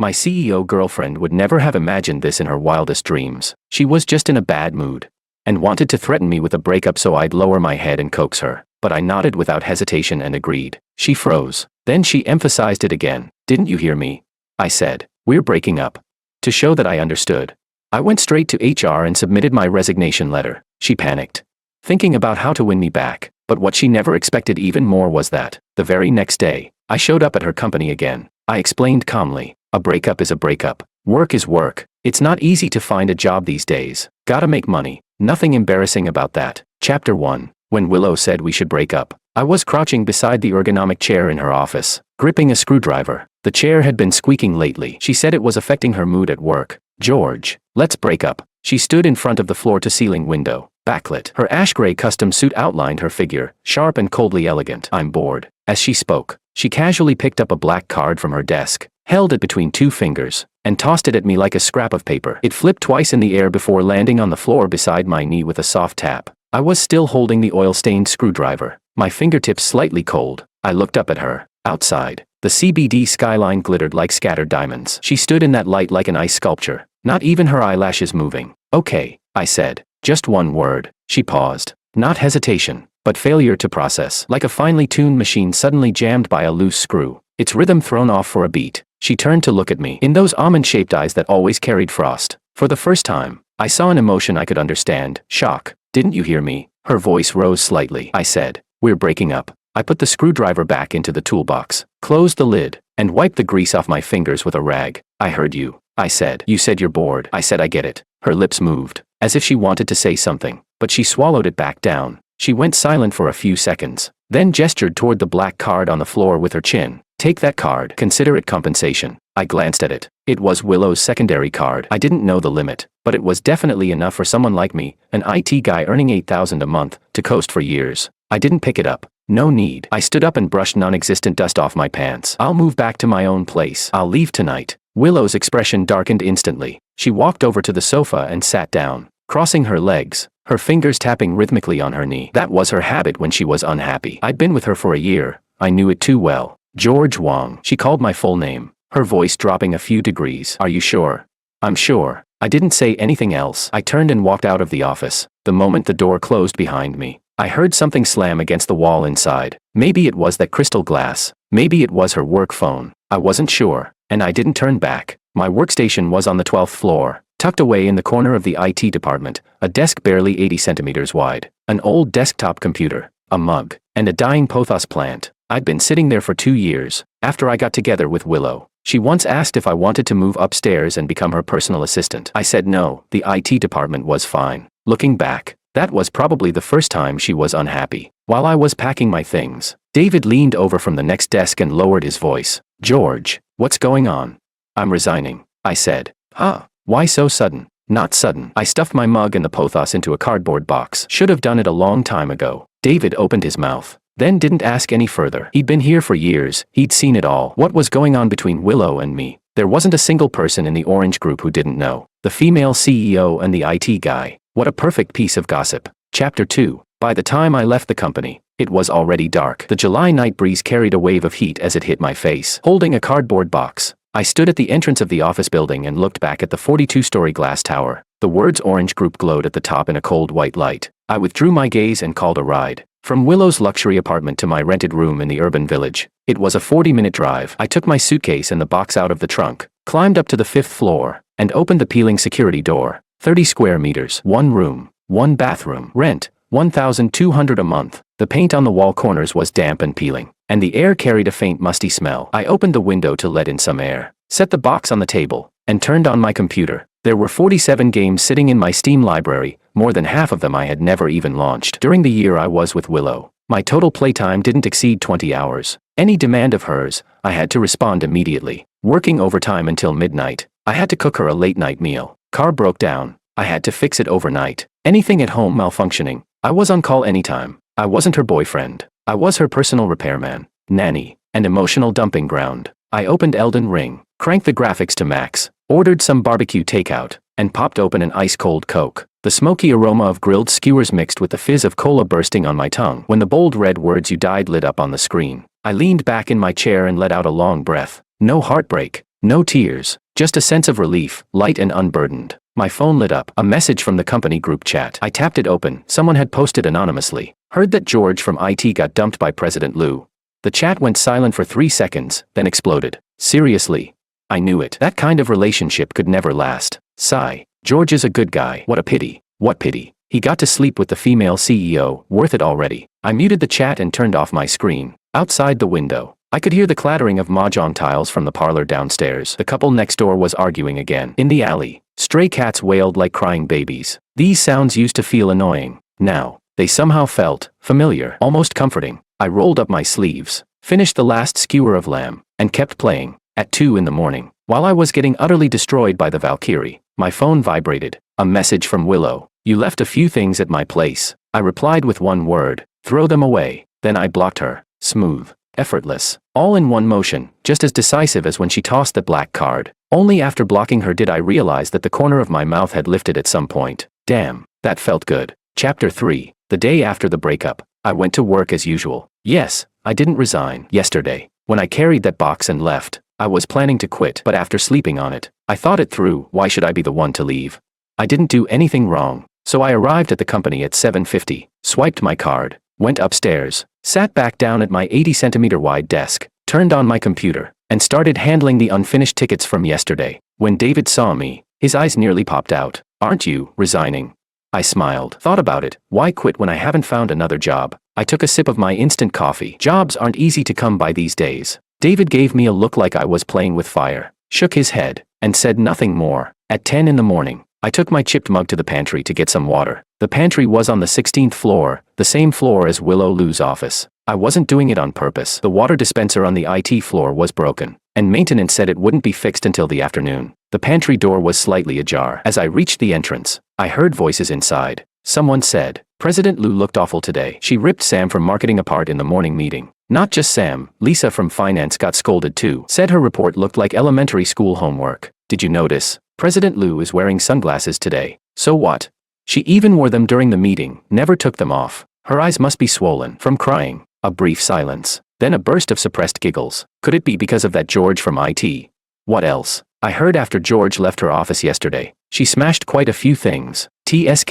My CEO girlfriend would never have imagined this in her wildest dreams. She was just in a bad mood and wanted to threaten me with a breakup so I'd lower my head and coax her. But I nodded without hesitation and agreed. She froze. Then she emphasized it again. Didn't you hear me? I said, we're breaking up. To show that I understood, I went straight to HR and submitted my resignation letter. She panicked, thinking about how to win me back. But what she never expected even more was that, the very next day, I showed up at her company again. I explained calmly, a breakup is a breakup. Work is work. It's not easy to find a job these days. Gotta make money. Nothing embarrassing about that. Chapter 1. When Willow said we should break up, I was crouching beside the ergonomic chair in her office, gripping a screwdriver. The chair had been squeaking lately. She said it was affecting her mood at work. George, let's break up. She stood in front of the floor-to-ceiling window, backlit. Her ash-gray custom suit outlined her figure, sharp and coldly elegant. I'm bored. As she spoke, she casually picked up a black card from her desk, held it between two fingers, and tossed it at me like a scrap of paper. It flipped twice in the air before landing on the floor beside my knee with a soft tap. I was still holding the oil-stained screwdriver, my fingertips slightly cold. I looked up at her. Outside, the CBD skyline glittered like scattered diamonds. She stood in that light like an ice sculpture, not even her eyelashes moving. Okay, I said. Just one word. She paused. Not hesitation, but failure to process. Like a finely tuned machine suddenly jammed by a loose screw, its rhythm thrown off for a beat. She turned to look at me. In those almond-shaped eyes that always carried frost, for the first time, I saw an emotion I could understand. Shock. Didn't you hear me? Her voice rose slightly. I said, we're breaking up. I put the screwdriver back into the toolbox, closed the lid, and wiped the grease off my fingers with a rag. I heard you. I said. You said you're bored. I said I get it. Her lips moved, as if she wanted to say something, but she swallowed it back down. She went silent for a few seconds, then gestured toward the black card on the floor with her chin. Take that card. Consider it compensation. I glanced at it. It was Willow's secondary card. I didn't know the limit, but it was definitely enough for someone like me, an IT guy earning $8,000 a month, to coast for years. I didn't pick it up. No need. I stood up and brushed non-existent dust off my pants. I'll move back to my own place. I'll leave tonight. Willow's expression darkened instantly. She walked over to the sofa and sat down, crossing her legs, her fingers tapping rhythmically on her knee. That was her habit when she was unhappy. I'd been with her for a year. I knew it too well. George Wong. She called my full name, her voice dropping a few degrees. Are you sure? I'm sure. I didn't say anything else. I turned and walked out of the office. The moment the door closed behind me, I heard something slam against the wall inside. Maybe it was that crystal glass. Maybe it was her work phone. I wasn't sure, and I didn't turn back. My workstation was on the 12th floor, tucked away in the corner of the IT department, a desk barely 80 centimeters wide, an old desktop computer, a mug, and a dying pothos plant. I'd been sitting there for 2 years, after I got together with Willow. She once asked if I wanted to move upstairs and become her personal assistant. I said no, the IT department was fine. Looking back, that was probably the first time she was unhappy. While I was packing my things, David leaned over from the next desk and lowered his voice. George, what's going on? I'm resigning, I said. Huh? Why so sudden? Not sudden. I stuffed my mug and the pothos into a cardboard box. Should have done it a long time ago. David opened his mouth, then didn't ask any further. He'd been here for years. He'd seen it all. What was going on between Willow and me? There wasn't a single person in the Orange Group who didn't know. The female CEO and the IT guy. What a perfect piece of gossip. Chapter 2. By the time I left the company, it was already dark. The July night breeze carried a wave of heat as it hit my face. Holding a cardboard box, I stood at the entrance of the office building and looked back at the 42-story glass tower. The words Orange Group glowed at the top in a cold white light. I withdrew my gaze and called a ride. From Willow's luxury apartment to my rented room in the urban village, it was a 40-minute drive. I took my suitcase and the box out of the trunk, climbed up to the 5th floor, and opened the peeling security door. 30 square meters, 1 room, 1 bathroom. Rent, $1,200 a month. The paint on the wall corners was damp and peeling, and the air carried a faint musty smell. I opened the window to let in some air, set the box on the table, and turned on my computer. There were 47 games sitting in my Steam library, more than half of them I had never even launched. During the year I was with Willow, my total playtime didn't exceed 20 hours. Any demand of hers, I had to respond immediately. Working overtime until midnight, I had to cook her a late-night meal. Car broke down, I had to fix it overnight. Anything at home malfunctioning, I was on call anytime. I wasn't her boyfriend. I was her personal repairman, nanny, and emotional dumping ground. I opened Elden Ring, cranked the graphics to max, ordered some barbecue takeout, and popped open an ice-cold Coke. The smoky aroma of grilled skewers mixed with the fizz of cola bursting on my tongue. When the bold red words "you died" lit up on the screen, I leaned back in my chair and let out a long breath. No heartbreak, No tears, just a sense of relief, light and unburdened. My phone lit up, a message from the company group chat. I tapped it open. Someone had posted anonymously. Heard that George from IT got dumped by President Lou. The chat went silent for 3 seconds, then exploded. Seriously? I knew it. That kind of relationship could never last. Sigh. George is a good guy. What a pity. What pity. He got to sleep with the female CEO. Worth it already. I muted the chat and turned off my screen. Outside the window, I could hear the clattering of mahjong tiles from the parlor downstairs. The couple next door was arguing again. In the alley, stray cats wailed like crying babies. These sounds used to feel annoying. Now, they somehow felt familiar, almost comforting. I rolled up my sleeves, finished the last skewer of lamb, and kept playing. At 2 in the morning, while I was getting utterly destroyed by the Valkyrie, my phone vibrated. A message from Willow. You left a few things at my place. I replied with one word. Throw them away. Then I blocked her. Smooth. Effortless. All in one motion, just as decisive as when she tossed the black card. Only after blocking her did I realize that the corner of my mouth had lifted at some point. Damn, that felt good. Chapter 3. The day after the breakup, I went to work as usual. Yes, I didn't resign. Yesterday, when I carried that box and left, I was planning to quit, but after sleeping on it, I thought it through. Why should I be the one to leave? I didn't do anything wrong, so I arrived at the company at 7:50, swiped my card, went upstairs, sat back down at my 80-centimeter wide desk, turned on my computer, and started handling the unfinished tickets from yesterday. When David saw me, his eyes nearly popped out. Aren't you resigning? I smiled. Thought about it. Why quit when I haven't found another job? I took a sip of my instant coffee. Jobs aren't easy to come by these days. David gave me a look like I was playing with fire, shook his head, and said nothing more. At 10 in the morning, I took my chipped mug to the pantry to get some water. The pantry was on the 16th floor, the same floor as Willow Lou's office. I wasn't doing it on purpose. The water dispenser on the IT floor was broken, and maintenance said it wouldn't be fixed until the afternoon. The pantry door was slightly ajar. As I reached the entrance, I heard voices inside. Someone said, President Lou looked awful today. She ripped Sam from marketing apart in the morning meeting. Not just Sam, Lisa from finance got scolded too. Said her report looked like elementary school homework. Did you notice? President Lou is wearing sunglasses today. So what? She even wore them during the meeting, never took them off. Her eyes must be swollen from crying. A brief silence, then a burst of suppressed giggles. Could it be because of that George from IT? What else? I heard after George left her office yesterday, she smashed quite a few things. TSK,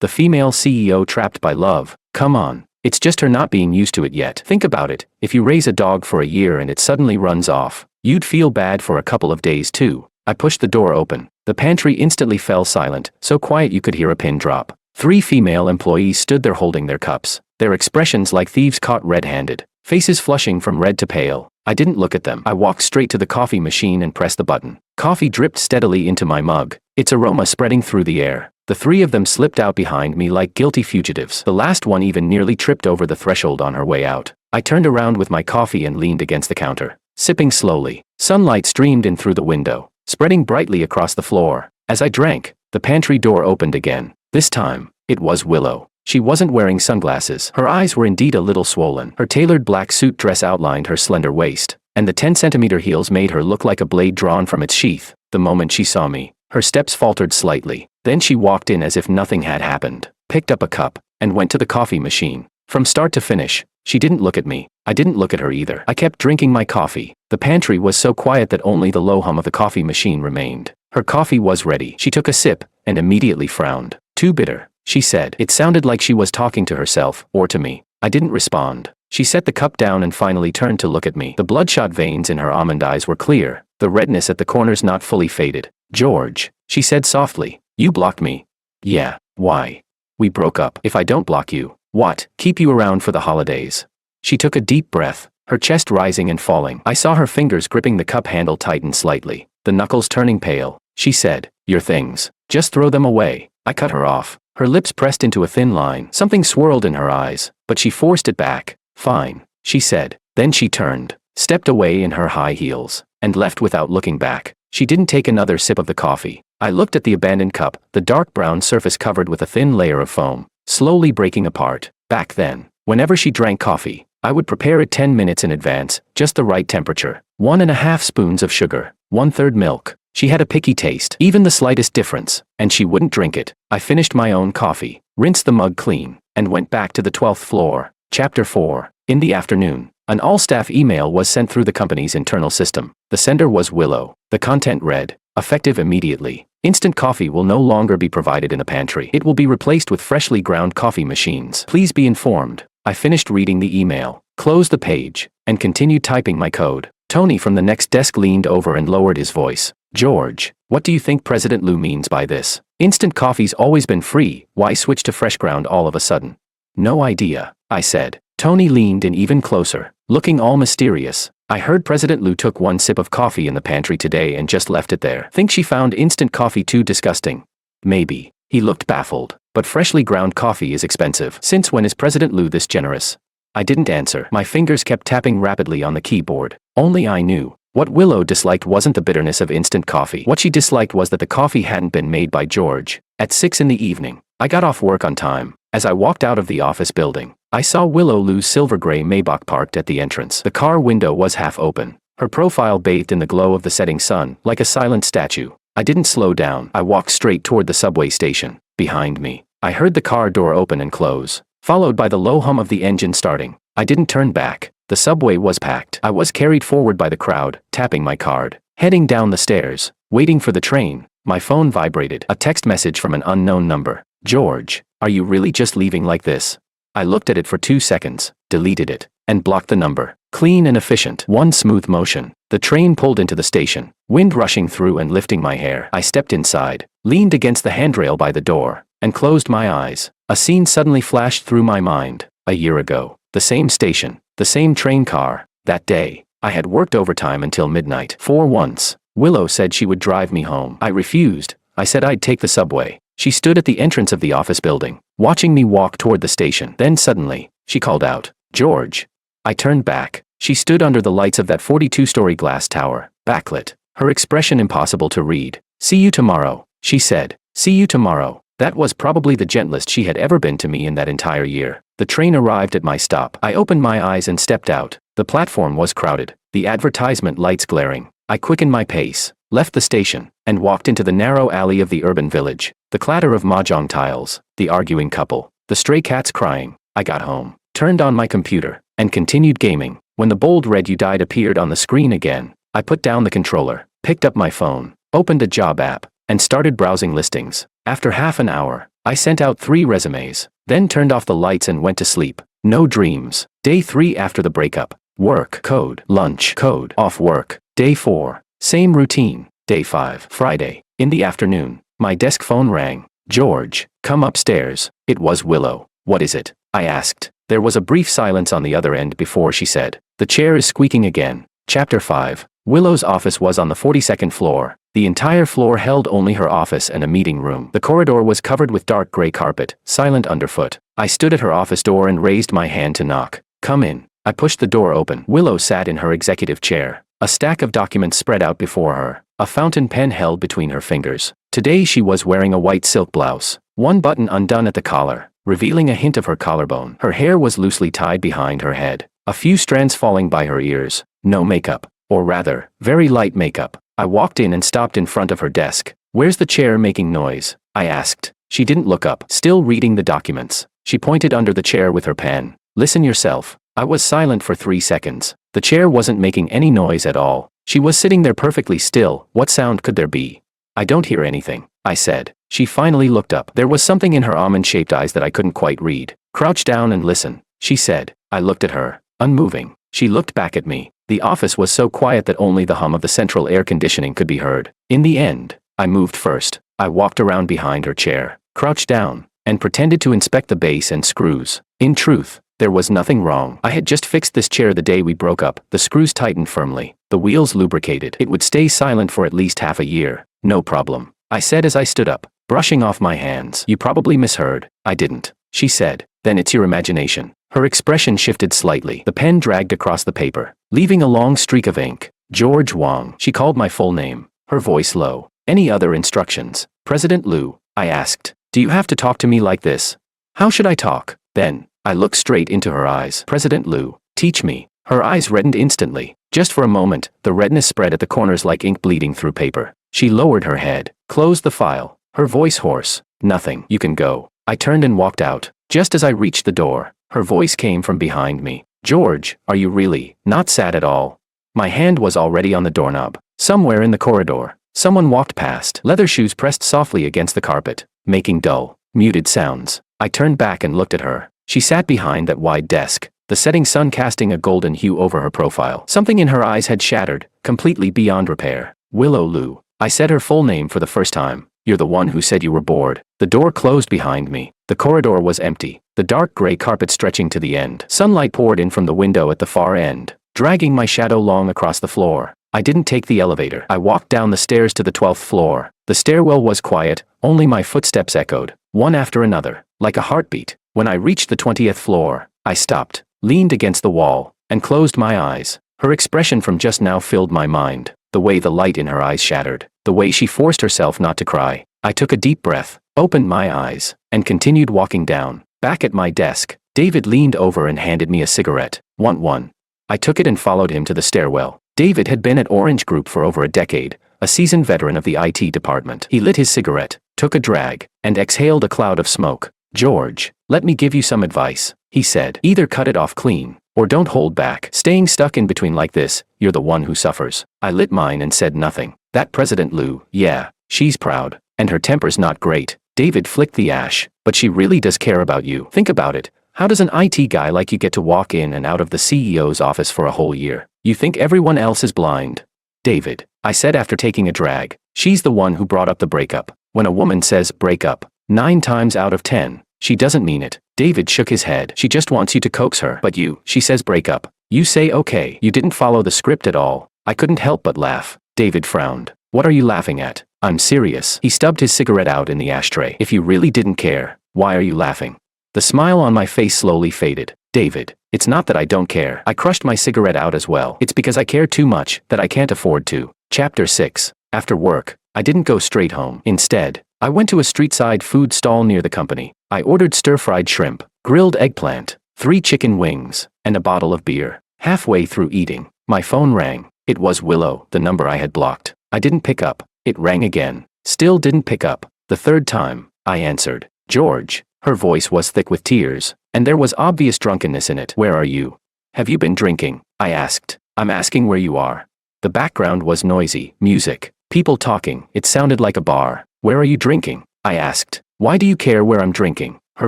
the female CEO trapped by love. Come on, it's just her not being used to it yet. Think about it, if you raise a dog for a year and it suddenly runs off, you'd feel bad for a couple of days too. I pushed the door open. The pantry instantly fell silent, so quiet you could hear a pin drop. 3 female employees stood there holding their cups, their expressions like thieves caught red-handed, faces flushing from red to pale. I didn't look at them. I walked straight to the coffee machine and pressed the button. Coffee dripped steadily into my mug, its aroma spreading through the air. The 3 of them slipped out behind me like guilty fugitives. The last one even nearly tripped over the threshold on her way out. I turned around with my coffee and leaned against the counter, sipping slowly. Sunlight streamed in through the window, spreading brightly across the floor. As I drank, the pantry door opened again. This time, it was Willow. She wasn't wearing sunglasses. Her eyes were indeed a little swollen. Her tailored black suit dress outlined her slender waist, and the 10-centimeter heels made her look like a blade drawn from its sheath. The moment she saw me, her steps faltered slightly. Then she walked in as if nothing had happened, picked up a cup, and went to the coffee machine. From start to finish, she didn't look at me. I didn't look at her either. I kept drinking my coffee. The pantry was so quiet that only the low hum of the coffee machine remained. Her coffee was ready. She took a sip, and immediately frowned. Too bitter, she said. It sounded like she was talking to herself, or to me. I didn't respond. She set the cup down and finally turned to look at me. The bloodshot veins in her almond eyes were clear, the redness at the corners not fully faded. George, she said softly, you blocked me. Yeah, why? We broke up. If I don't block you, what? Keep you around for the holidays. She took a deep breath, her chest rising and falling. I saw her fingers gripping the cup handle tighten slightly, the knuckles turning pale. She said, your things, just throw them away. I cut her off. Her lips pressed into a thin line. Something swirled in her eyes, but she forced it back. Fine, she said. Then she turned, stepped away in her high heels, and left without looking back. She didn't take another sip of the coffee. I looked at the abandoned cup, the dark brown surface covered with a thin layer of foam, slowly breaking apart. Back then, whenever she drank coffee, I would prepare it 10 minutes in advance, just the right temperature. 1½ spoons of sugar, 1/3 milk. She had a picky taste, even the slightest difference, and she wouldn't drink it. I finished my own coffee, rinsed the mug clean, and went back to the 12th floor. Chapter 4. In the afternoon, an all-staff email was sent through the company's internal system. The sender was Willow. The content read, effective immediately. Instant coffee will no longer be provided in the pantry. It will be replaced with freshly ground coffee machines. Please be informed. I finished reading the email, closed the page, and continued typing my code. Tony from the next desk leaned over and lowered his voice. George, what do you think President Liu means by this? Instant coffee's always been free, why switch to fresh ground all of a sudden? No idea, I said. Tony leaned in even closer, looking all mysterious. I heard President Liu took one sip of coffee in the pantry today and just left it there. Think she found instant coffee too disgusting? Maybe. He looked baffled. But freshly ground coffee is expensive. Since when is President Liu this generous? I didn't answer. My fingers kept tapping rapidly on the keyboard. Only I knew. What Willow disliked wasn't the bitterness of instant coffee. What she disliked was that the coffee hadn't been made by George. At 6 in the evening, I got off work on time. As I walked out of the office building, I saw Willow Liu's silver-gray Maybach parked at the entrance. The car window was half open. Her profile bathed in the glow of the setting sun, like a silent statue. I didn't slow down. I walked straight toward the subway station. Behind me, I heard the car door open and close, followed by the low hum of the engine starting. I didn't turn back. The subway was packed. I was carried forward by the crowd, tapping my card. Heading down the stairs, waiting for the train, my phone vibrated. A text message from an unknown number. George, are you really just leaving like this? I looked at it for 2 seconds, deleted it, and blocked the number. Clean and efficient. One smooth motion. The train pulled into the station, wind rushing through and lifting my hair. I stepped inside, leaned against the handrail by the door, and closed my eyes. A scene suddenly flashed through my mind. A year ago, the same station, the same train car. That day, I had worked overtime until midnight. For once, Willow said she would drive me home. I refused. I said I'd take the subway. She stood at the entrance of the office building, watching me walk toward the station. Then suddenly, she called out, George. I turned back. She stood under the lights of that 42-story glass tower, backlit, her expression impossible to read. See you tomorrow, she said. See you tomorrow. That was probably the gentlest she had ever been to me in that entire year. The train arrived at my stop. I opened my eyes and stepped out. The platform was crowded, the advertisement lights glaring. I quickened my pace, left the station, and walked into the narrow alley of the urban village. The clatter of mahjong tiles, the arguing couple, the stray cats crying. I got home, turned on my computer, and continued gaming. When the bold red "You died" appeared on the screen again, I put down the controller, picked up my phone, opened a job app, and started browsing listings. After half an hour, I sent out 3 resumes, then turned off the lights and went to sleep. No dreams. Day 3 after the breakup. Work, code, lunch, code, off work. Day 4. Same routine. Day 5. Friday. In the afternoon, my desk phone rang. George, come upstairs. It was Willow. What is it? I asked. There was a brief silence on the other end before she said, the chair is squeaking again. Chapter 5. Willow's office was on the 42nd floor. The entire floor held only her office and a meeting room. The corridor was covered with dark gray carpet, silent underfoot. I stood at her office door and raised my hand to knock. Come in. I pushed the door open. Willow sat in her executive chair. A stack of documents spread out before her, a fountain pen held between her fingers. Today she was wearing a white silk blouse, one button undone at the collar, revealing a hint of her collarbone. Her hair was loosely tied behind her head, a few strands falling by her ears. No makeup, or rather, very light makeup. I walked in and stopped in front of her desk. Where's the chair making noise? I asked. She didn't look up, still reading the documents. She pointed under the chair with her pen. Listen yourself. I was silent for 3 seconds. The chair wasn't making any noise at all. She was sitting there perfectly still. What sound could there be? I don't hear anything, I said. She finally looked up. There was something in her almond-shaped eyes that I couldn't quite read. Crouch down and listen, she said. I looked at her, unmoving. She looked back at me. The office was so quiet that only the hum of the central air conditioning could be heard. In the end, I moved first. I walked around behind her chair, crouched down, and pretended to inspect the base and screws. In truth, there was nothing wrong. I had just fixed this chair the day we broke up. The screws tightened firmly, the wheels lubricated. It would stay silent for at least half a year. No problem, I said as I stood up, brushing off my hands. You probably misheard. I didn't, she said. Then it's your imagination. Her expression shifted slightly. The pen dragged across the paper, leaving a long streak of ink. George Wang. She called my full name, her voice low. Any other instructions? President Liu, I asked. Do you have to talk to me like this? How should I talk? Then, I looked straight into her eyes. President Liu, teach me. Her eyes reddened instantly. Just for a moment, the redness spread at the corners like ink bleeding through paper. She lowered her head, closed the file, her voice hoarse. Nothing. You can go. I turned and walked out. Just as I reached the door, her voice came from behind me. George, are you really not sad at all? My hand was already on the doorknob. Somewhere in the corridor, someone walked past. Leather shoes pressed softly against the carpet, making dull, muted sounds. I turned back and looked at her. She sat behind that wide desk, the setting sun casting a golden hue over her profile. Something in her eyes had shattered, completely beyond repair. Willow Lou. I said her full name for the first time. You're the one who said you were bored. The door closed behind me. The corridor was empty, the dark gray carpet stretching to the end. Sunlight poured in from the window at the far end, dragging my shadow long across the floor. I didn't take the elevator. I walked down the stairs to the 12th floor. The stairwell was quiet, only my footsteps echoed, one after another, like a heartbeat. When I reached the 20th floor, I stopped, leaned against the wall, and closed my eyes. Her expression from just now filled my mind, the way the light in her eyes shattered, the way she forced herself not to cry. I took a deep breath, opened my eyes, and continued walking down. Back at my desk, David leaned over and handed me a cigarette. Want one? I took it and followed him to the stairwell. David had been at Orange Group for over a decade, a seasoned veteran of the IT department. He lit his cigarette, took a drag, and exhaled a cloud of smoke. George, let me give you some advice, he said. Either cut it off clean, or don't hold back. Staying stuck in between like this, you're the one who suffers. I lit mine and said nothing. That President Lou, yeah, she's proud, and her temper's not great. David flicked the ash, but she really does care about you. Think about it. How does an IT guy like you get to walk in and out of the CEO's office for a whole year? You think everyone else is blind? David, I said after taking a drag. She's the one who brought up the breakup. When a woman says break up, 9 times out of 10, she doesn't mean it. David shook his head. She just wants you to coax her. But you, she says break up. You say okay. You didn't follow the script at all. I couldn't help but laugh. David frowned. What are you laughing at? I'm serious. He stubbed his cigarette out in the ashtray. If you really didn't care, why are you laughing? The smile on my face slowly faded. David, it's not that I don't care. I crushed my cigarette out as well. It's because I care too much that I can't afford to. Chapter 6. After work, I didn't go straight home. Instead, I went to a street-side food stall near the company. I ordered stir-fried shrimp, grilled eggplant, 3 chicken wings, and a bottle of beer. Halfway through eating, my phone rang. It was Willow, the number I had blocked. I didn't pick up. It rang again. Still didn't pick up. The third time, I answered. George. Her voice was thick with tears, and there was obvious drunkenness in it. Where are you? Have you been drinking? I asked. I'm asking where you are. The background was noisy. Music. People talking. It sounded like a bar. Where are you drinking? I asked. Why do you care where I'm drinking? Her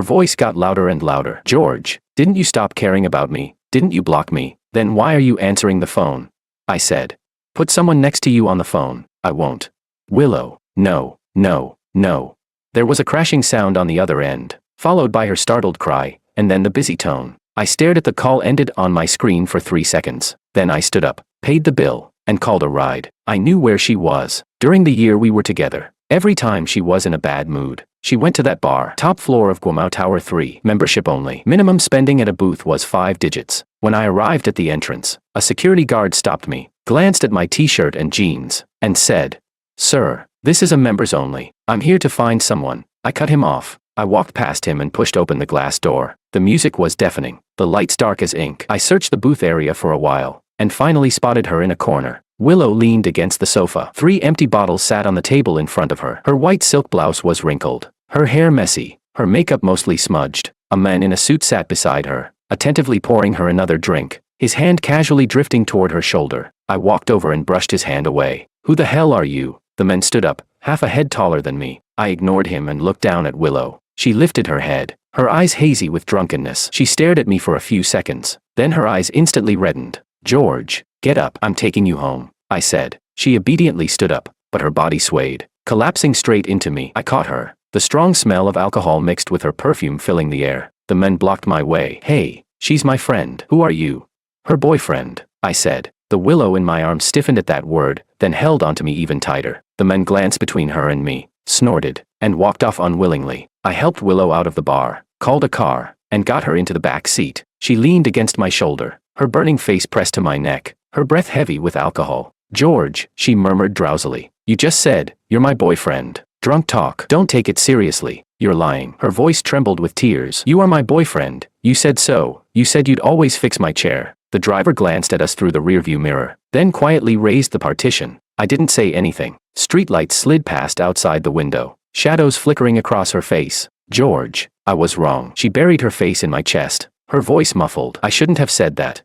voice got louder and louder. George, didn't you stop caring about me? Didn't you block me? Then why are you answering the phone? I said. Put someone next to you on the phone. I won't. Willow. No, no, no. There was a crashing sound on the other end, followed by her startled cry, and then the busy tone. I stared at the call ended on my screen for 3 seconds. Then I stood up, paid the bill, and called a ride. I knew where she was. During the year we were together, every time she was in a bad mood, she went to that bar. Top floor of Guamao Tower 3. Membership only. Minimum spending at a booth was 5 digits. When I arrived at the entrance, a security guard stopped me, glanced at my t-shirt and jeans, and said, Sir, this is a members only. I'm here to find someone. I cut him off. I walked past him and pushed open the glass door. The music was deafening, the lights dark as ink. I searched the booth area for a while, and finally spotted her in a corner. Willow leaned against the sofa. 3 empty bottles sat on the table in front of her. Her white silk blouse was wrinkled, her hair messy, her makeup mostly smudged. A man in a suit sat beside her, attentively pouring her another drink, his hand casually drifting toward her shoulder. I walked over and brushed his hand away. Who the hell are you? The man stood up, half a head taller than me. I ignored him and looked down at Willow. She lifted her head, her eyes hazy with drunkenness. She stared at me for a few seconds, then her eyes instantly reddened. George, get up. I'm taking you home, I said. She obediently stood up, but her body swayed, collapsing straight into me. I caught her, the strong smell of alcohol mixed with her perfume filling the air. The men blocked my way. Hey, she's my friend. Who are you? Her boyfriend, I said. The willow in my arm stiffened at that word, then held onto me even tighter. The men glanced between her and me, snorted, and walked off unwillingly. I helped Willow out of the bar, called a car, and got her into the back seat. She leaned against my shoulder, her burning face pressed to my neck, her breath heavy with alcohol. George, she murmured drowsily. You just said, you're my boyfriend. Drunk talk. Don't take it seriously. You're lying. Her voice trembled with tears. You are my boyfriend. You said so. You said you'd always fix my chair. The driver glanced at us through the rearview mirror, then quietly raised the partition. I didn't say anything. Streetlights slid past outside the window, shadows flickering across her face. George, I was wrong. She buried her face in my chest, Her voice muffled. I shouldn't have said that.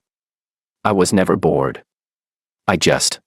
I was never bored. I just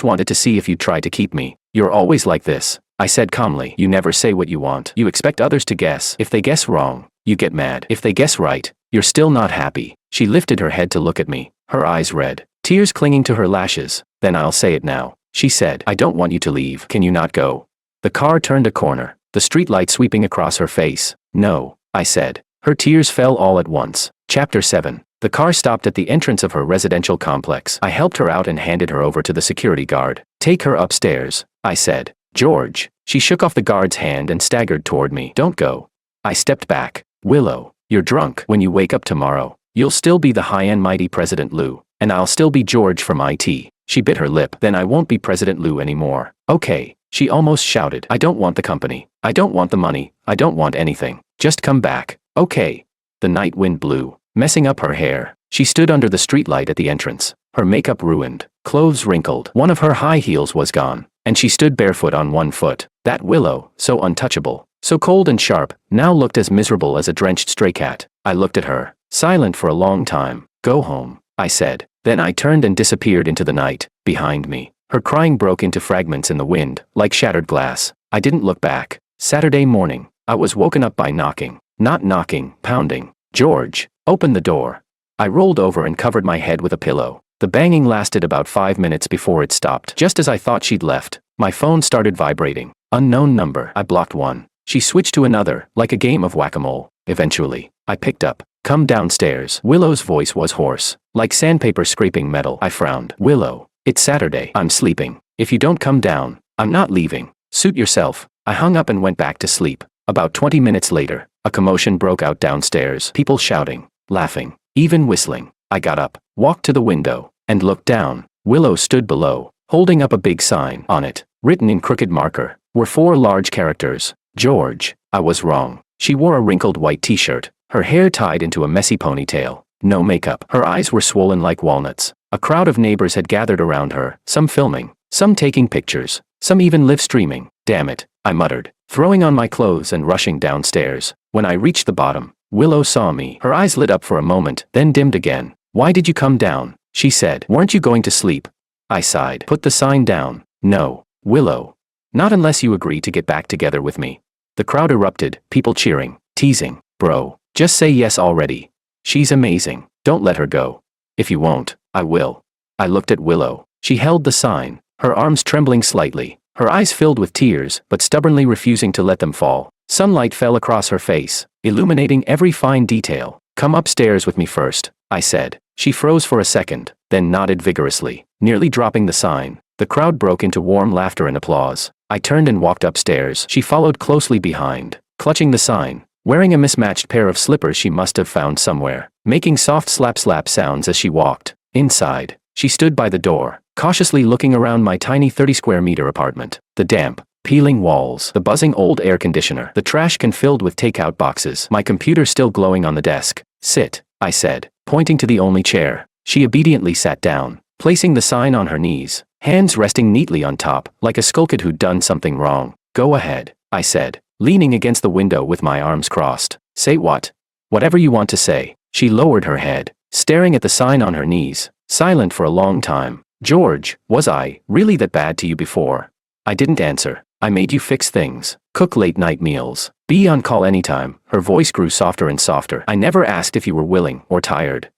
wanted to see if you'd try to keep me. You're always like this, I said calmly. You never say what you want. You expect others to guess. If they guess wrong, you get mad. If they guess right, you're still not happy. She lifted her head to look at me, her eyes red, tears clinging to her lashes. Then I'll say it now, she said. I don't want you to leave. Can you not go? The car turned a corner, the streetlight sweeping across her face. No, I said. Her tears fell all at once. Chapter 7. The car stopped at the entrance of her residential complex. I helped her out and handed her over to the security guard. Take her upstairs, I said. George. She shook off the guard's hand and staggered toward me. Don't go. I stepped back. Willow, you're drunk. When you wake up tomorrow, you'll still be the high and mighty President Lou, and I'll still be George from IT. She bit her lip. Then I won't be President Lou anymore. Okay, she almost shouted. I don't want the company. I don't want the money. I don't want anything. Just come back. Okay. The night wind blew, messing up her hair. She stood under the streetlight at the entrance, her makeup ruined, clothes wrinkled. One of her high heels was gone, and she stood barefoot on one foot. That Willow, so untouchable, so cold and sharp, now looked as miserable as a drenched stray cat. I looked at her, silent for a long time. Go home, I said. Then I turned and disappeared into the night. Behind me, her crying broke into fragments in the wind, like shattered glass. I didn't look back. Saturday morning, I was woken up by knocking. Not knocking, pounding. George, open the door. I rolled over and covered my head with a pillow. The banging lasted about 5 minutes before it stopped. Just as I thought she'd left, my phone started vibrating. Unknown number. I blocked one. She switched to another, like a game of whack-a-mole. Eventually, I picked up. Come downstairs. Willow's voice was hoarse, like sandpaper scraping metal. I frowned. Willow, it's Saturday. I'm sleeping. If you don't come down, I'm not leaving. Suit yourself. I hung up and went back to sleep. About 20 minutes later, a commotion broke out downstairs. People shouting, laughing, even whistling. I got up, walked to the window, and looked down. Willow stood below, holding up a big sign. On it, written in crooked marker, were 4 large characters. George. I was wrong. She wore a wrinkled white t-shirt, her hair tied into a messy ponytail. No makeup. Her eyes were swollen like walnuts. A crowd of neighbors had gathered around her, some filming, some taking pictures, some even live streaming. Damn it, I muttered, throwing on my clothes and rushing downstairs. When I reached the bottom, Willow saw me. Her eyes lit up for a moment, then dimmed again. Why did you come down? She said. Weren't you going to sleep? I sighed. Put the sign down. No, Willow. Not unless you agree to get back together with me. The crowd erupted, people cheering, teasing. Bro, just say yes already. She's amazing. Don't let her go. If you won't, I will. I looked at Willow. She held the sign, her arms trembling slightly, her eyes filled with tears, but stubbornly refusing to let them fall. Sunlight fell across her face, illuminating every fine detail. Come upstairs with me first, I said. She froze for a second, then nodded vigorously, nearly dropping the sign. The crowd broke into warm laughter and applause. I turned and walked upstairs. She followed closely behind, clutching the sign, wearing a mismatched pair of slippers she must have found somewhere, making soft slap-slap sounds as she walked. Inside, she stood by the door, cautiously looking around my tiny 30-square-meter apartment. The damp, peeling walls, the buzzing old air conditioner, the trash can filled with takeout boxes, my computer still glowing on the desk. Sit, I said, pointing to the only chair. She obediently sat down, placing the sign on her knees, hands resting neatly on top, like a skulkid who'd done something wrong. Go ahead, I said, leaning against the window with my arms crossed. Say what? Whatever you want to say. She lowered her head, staring at the sign on her knees, silent for a long time. George, was I really that bad to you before? I didn't answer. I made you fix things, cook late-night meals, be on call anytime. Her voice grew softer and softer. I never asked if you were willing or tired.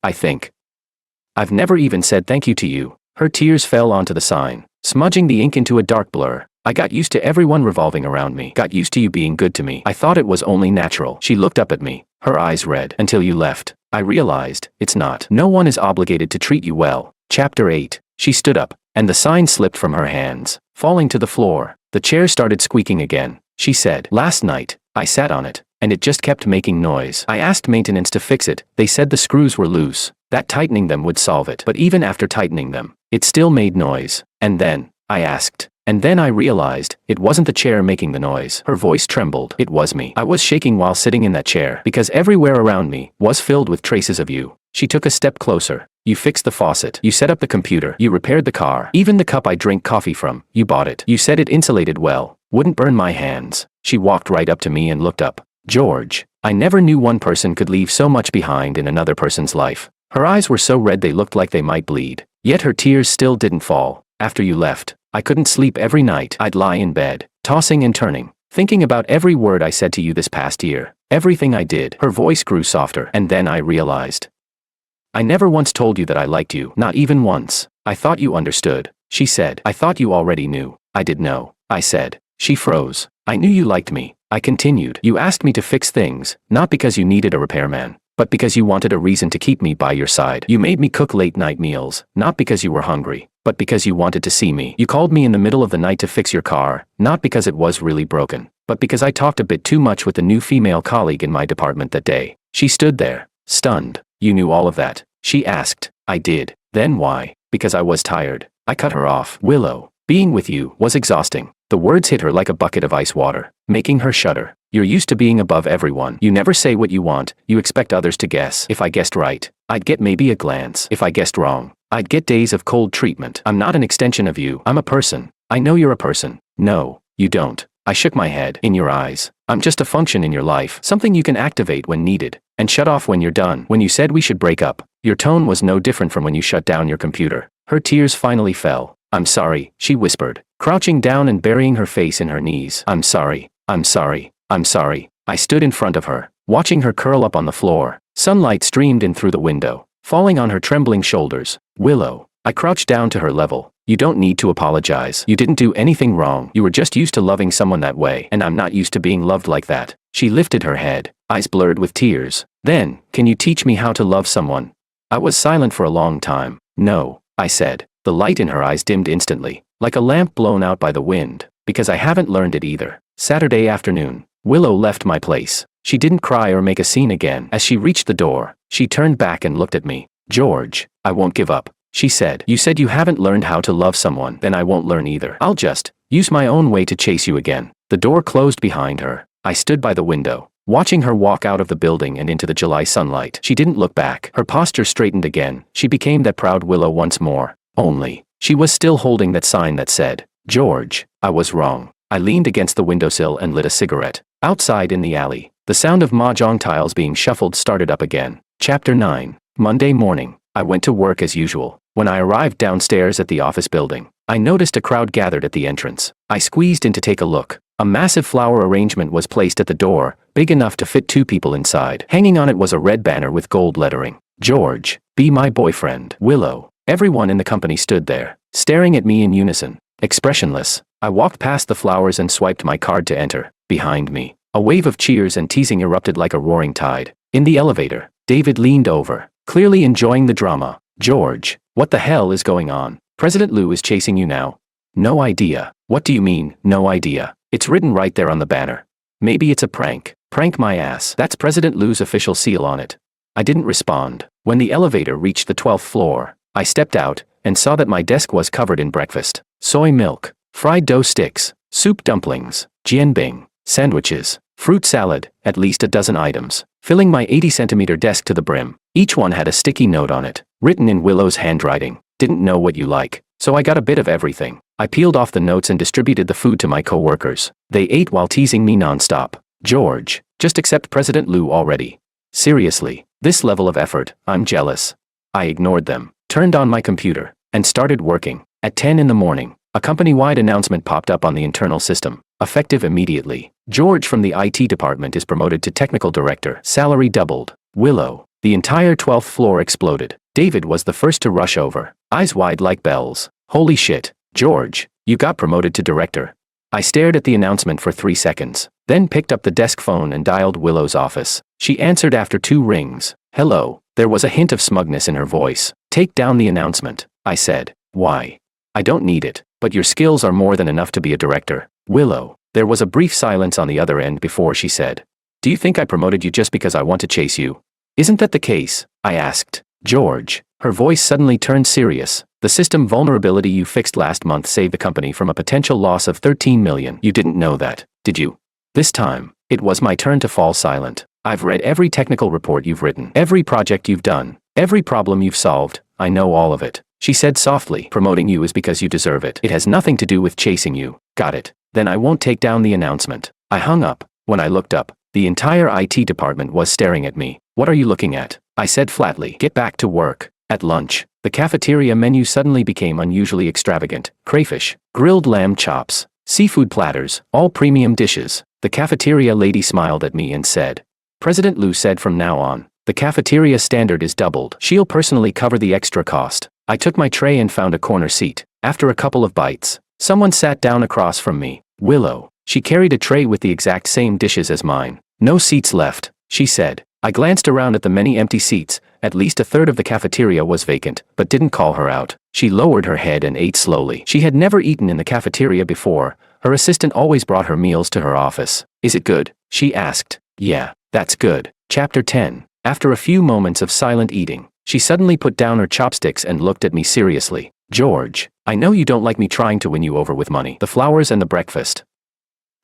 I think. I've never even said thank you to you. Her tears fell onto the sign, smudging the ink into a dark blur. I got used to everyone revolving around me. Got used to you being good to me. I thought it was only natural. She looked up at me, her eyes red. Until you left, I realized, it's not. No one is obligated to treat you well. Chapter 8. She stood up, and the sign slipped from her hands, falling to the floor. The chair started squeaking again. She said, last night, I sat on it, and it just kept making noise. I asked maintenance to fix it. They said the screws were loose, that tightening them would solve it. But even after tightening them, it still made noise. And then, I asked. And then I realized, it wasn't the chair making the noise. Her voice trembled. It was me. I was shaking while sitting in that chair, because everywhere around me was filled with traces of you. She took a step closer. You fixed the faucet. You set up the computer. You repaired the car. Even the cup I drink coffee from, you bought it. You said it insulated well, wouldn't burn my hands. She walked right up to me and looked up, George, I never knew one person could leave so much behind in another person's life. Her eyes were so red they looked like they might bleed. Yet her tears still didn't fall. After you left, I couldn't sleep every night. I'd lie in bed, tossing and turning, thinking about every word I said to you this past year. Everything I did. Her voice grew softer, and then I realized. I never once told you that I liked you, not even once. I thought you understood, she said. I thought you already knew. I did know, I said. She froze. I knew you liked me, I continued. You asked me to fix things, not because you needed a repairman, but because you wanted a reason to keep me by your side. You made me cook late-night meals, not because you were hungry, but because you wanted to see me. You called me in the middle of the night to fix your car, not because it was really broken, but because I talked a bit too much with the new female colleague in my department that day. She stood there, stunned. You knew all of that, she asked. I did. Then why? Because I was tired. I cut her off. Willow, being with you was exhausting. The words hit her like a bucket of ice water, making her shudder. You're used to being above everyone. You never say what you want, you expect others to guess. If I guessed right, I'd get maybe a glance. If I guessed wrong, I'd get days of cold treatment. I'm not an extension of you. I'm a person. I know you're a person. No, you don't. I shook my head. In your eyes, I'm just a function in your life, something you can activate when needed, and shut off when you're done. When you said we should break up, your tone was no different from when you shut down your computer. Her tears finally fell. I'm sorry, she whispered, crouching down and burying her face in her knees. I'm sorry, I'm sorry, I'm sorry. I stood in front of her, watching her curl up on the floor. Sunlight streamed in through the window, falling on her trembling shoulders. Willow. I crouched down to her level. You don't need to apologize. You didn't do anything wrong. You were just used to loving someone that way, and I'm not used to being loved like that. She lifted her head, eyes blurred with tears. Then, can you teach me how to love someone? I was silent for a long time. No, I said. The light in her eyes dimmed instantly, like a lamp blown out by the wind, because I haven't learned it either. Saturday afternoon. Willow left my place. She didn't cry or make a scene again. As she reached the door, she turned back and looked at me. George, I won't give up, she said. You said you haven't learned how to love someone, then I won't learn either. I'll just use my own way to chase you again. The door closed behind her. I stood by the window, watching her walk out of the building and into the July sunlight. She didn't look back. Her posture straightened again. She became that proud Willow once more. Only, she was still holding that sign that said, George, I was wrong. I leaned against the windowsill and lit a cigarette. Outside in the alley, the sound of mahjong tiles being shuffled started up again. Chapter 9. Monday morning. I went to work as usual. When I arrived downstairs at the office building, I noticed a crowd gathered at the entrance. I squeezed in to take a look. A massive flower arrangement was placed at the door, big enough to fit 2 people inside. Hanging on it was a red banner with gold lettering. George, be my boyfriend. Willow. Everyone in the company stood there, staring at me in unison, expressionless. I walked past the flowers and swiped my card to enter. Behind me, a wave of cheers and teasing erupted like a roaring tide. In the elevator, David leaned over, clearly enjoying the drama. George, what the hell is going on? President Liu is chasing you now. No idea. What do you mean, no idea? It's written right there on the banner. Maybe it's a prank. Prank my ass. That's President Liu's official seal on it. I didn't respond. When the elevator reached the 12th floor, I stepped out and saw that my desk was covered in breakfast. Soy milk, fried dough sticks, soup dumplings, jianbing, sandwiches, fruit salad, at least a dozen items, filling my 80-centimeter desk to the brim. Each one had a sticky note on it, written in Willow's handwriting. Didn't know what you like, so I got a bit of everything. I peeled off the notes and distributed the food to my coworkers. They ate while teasing me nonstop. George, just accept President Liu already. Seriously, this level of effort, I'm jealous. I ignored them, turned on my computer, and started working. At 10 in the morning, a company-wide announcement popped up on the internal system, effective immediately. George from the IT department is promoted to technical director. Salary doubled. Willow. The entire 12th floor exploded. David was the first to rush over, eyes wide like bells. Holy shit, George, you got promoted to director. I stared at the announcement for 3 seconds, then picked up the desk phone and dialed Willow's office. She answered after 2 rings. Hello. There was a hint of smugness in her voice. Take down the announcement, I said. Why? I don't need it, but your skills are more than enough to be a director. Willow. There was a brief silence on the other end before she said, do you think I promoted you just because I want to chase you? Isn't that the case? I asked. George. Her voice suddenly turned serious. The system vulnerability you fixed last month saved the company from a potential loss of 13 million. You didn't know that, did you? This time, it was my turn to fall silent. I've read every technical report you've written, every project you've done, every problem you've solved. I know all of it. She said softly. Promoting you is because you deserve it. It has nothing to do with chasing you. Got it. Then I won't take down the announcement. I hung up. When I looked up, The entire IT department was staring at me. "What are you looking at?" I said flatly. "Get back to work." At lunch, the cafeteria menu suddenly became unusually extravagant. Crayfish, grilled lamb chops, seafood platters, all premium dishes. The cafeteria lady smiled at me and said, "President Liu said from now on, the cafeteria standard is doubled. She'll personally cover the extra cost." I took my tray and found a corner seat. After a couple of bites, someone sat down across from me. Willow. She carried a tray with the exact same dishes as mine. "No seats left," she said. I glanced around at the many empty seats. At least a third of the cafeteria was vacant, but didn't call her out. She lowered her head and ate slowly. She had never eaten in the cafeteria before. Her assistant always brought her meals to her office. "Is it good?" she asked. "Yeah, that's good." Chapter 10. After a few moments of silent eating, she suddenly put down her chopsticks and looked at me seriously. "George, I know you don't like me trying to win you over with money, the flowers and the breakfast.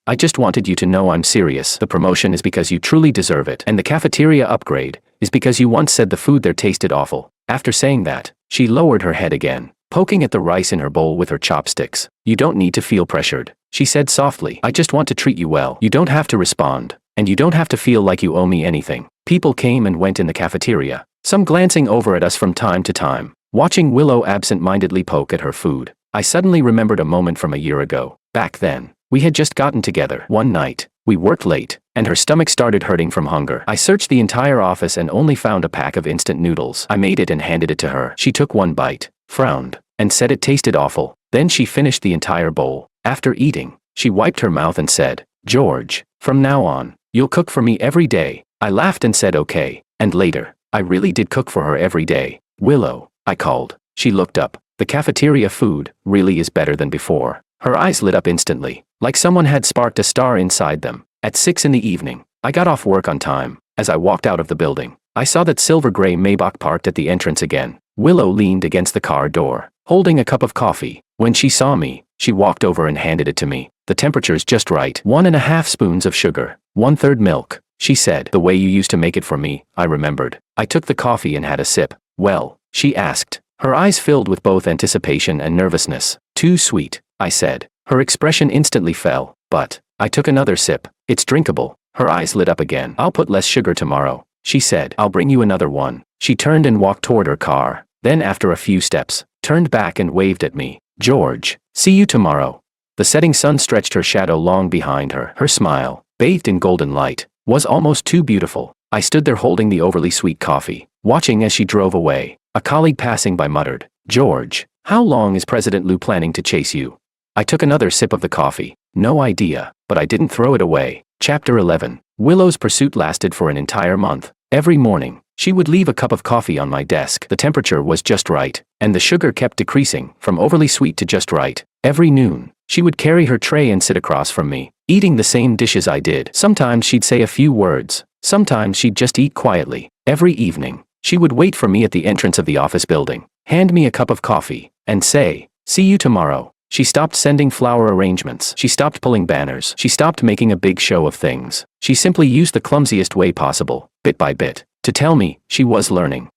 I just wanted you to know I'm serious. The promotion is because you truly deserve it, and the cafeteria upgrade is because you once said the food there tasted awful." After saying that, she lowered her head again, poking at the rice in her bowl with her chopsticks. "You don't need to feel pressured," she said softly. "I just want to treat you well. You don't have to respond, and you don't have to feel like you owe me anything." People came and went in the cafeteria, some glancing over at us from time to time, watching Willow absent-mindedly poke at her food. I suddenly remembered a moment from a year ago. Back then, we had just gotten together. One night, we worked late, and her stomach started hurting from hunger. I searched the entire office and only found a pack of instant noodles. I made it and handed it to her. She took one bite, frowned, and said it tasted awful. Then she finished the entire bowl. After eating, she wiped her mouth and said, "George, from now on, you'll cook for me every day." I laughed and said okay, and later, I really did cook for her every day. "Willow," I called. She looked up. "The cafeteria food really is better than before." Her eyes lit up instantly, like someone had sparked a star inside them. At 6 in the evening, I got off work on time. As I walked out of the building, I saw that silver-gray Maybach parked at the entrance again. Willow leaned against the car door, holding a cup of coffee. When she saw me, she walked over and handed it to me. "The temperature's just right. 1.5 spoons of sugar, 1/3 milk," she said. "The way you used to make it for me," I remembered. I took the coffee and had a sip. "Well?" she asked, her eyes filled with both anticipation and nervousness. "Too sweet," I said. Her expression instantly fell, but I took another sip. "It's drinkable." Her eyes lit up again. "I'll put less sugar tomorrow," she said. "I'll bring you another one." She turned and walked toward her car. Then after a few steps, turned back and waved at me. "George, see you tomorrow." The setting sun stretched her shadow long behind her. Her smile, bathed in golden light, was almost too beautiful. I stood there holding the overly sweet coffee, watching as she drove away. A colleague passing by muttered, "George, how long is President Liu planning to chase you?" I took another sip of the coffee. No idea, but I didn't throw it away. Chapter 11. Willow's pursuit lasted for an entire month. Every morning, she would leave a cup of coffee on my desk. The temperature was just right, and the sugar kept decreasing, from overly sweet to just right. Every noon, she would carry her tray and sit across from me, eating the same dishes I did. Sometimes she'd say a few words, sometimes she'd just eat quietly. Every evening, she would wait for me at the entrance of the office building, hand me a cup of coffee, and say, "See you tomorrow." She stopped sending flower arrangements. She stopped pulling banners. She stopped making a big show of things. She simply used the clumsiest way possible, bit by bit, to tell me she was learning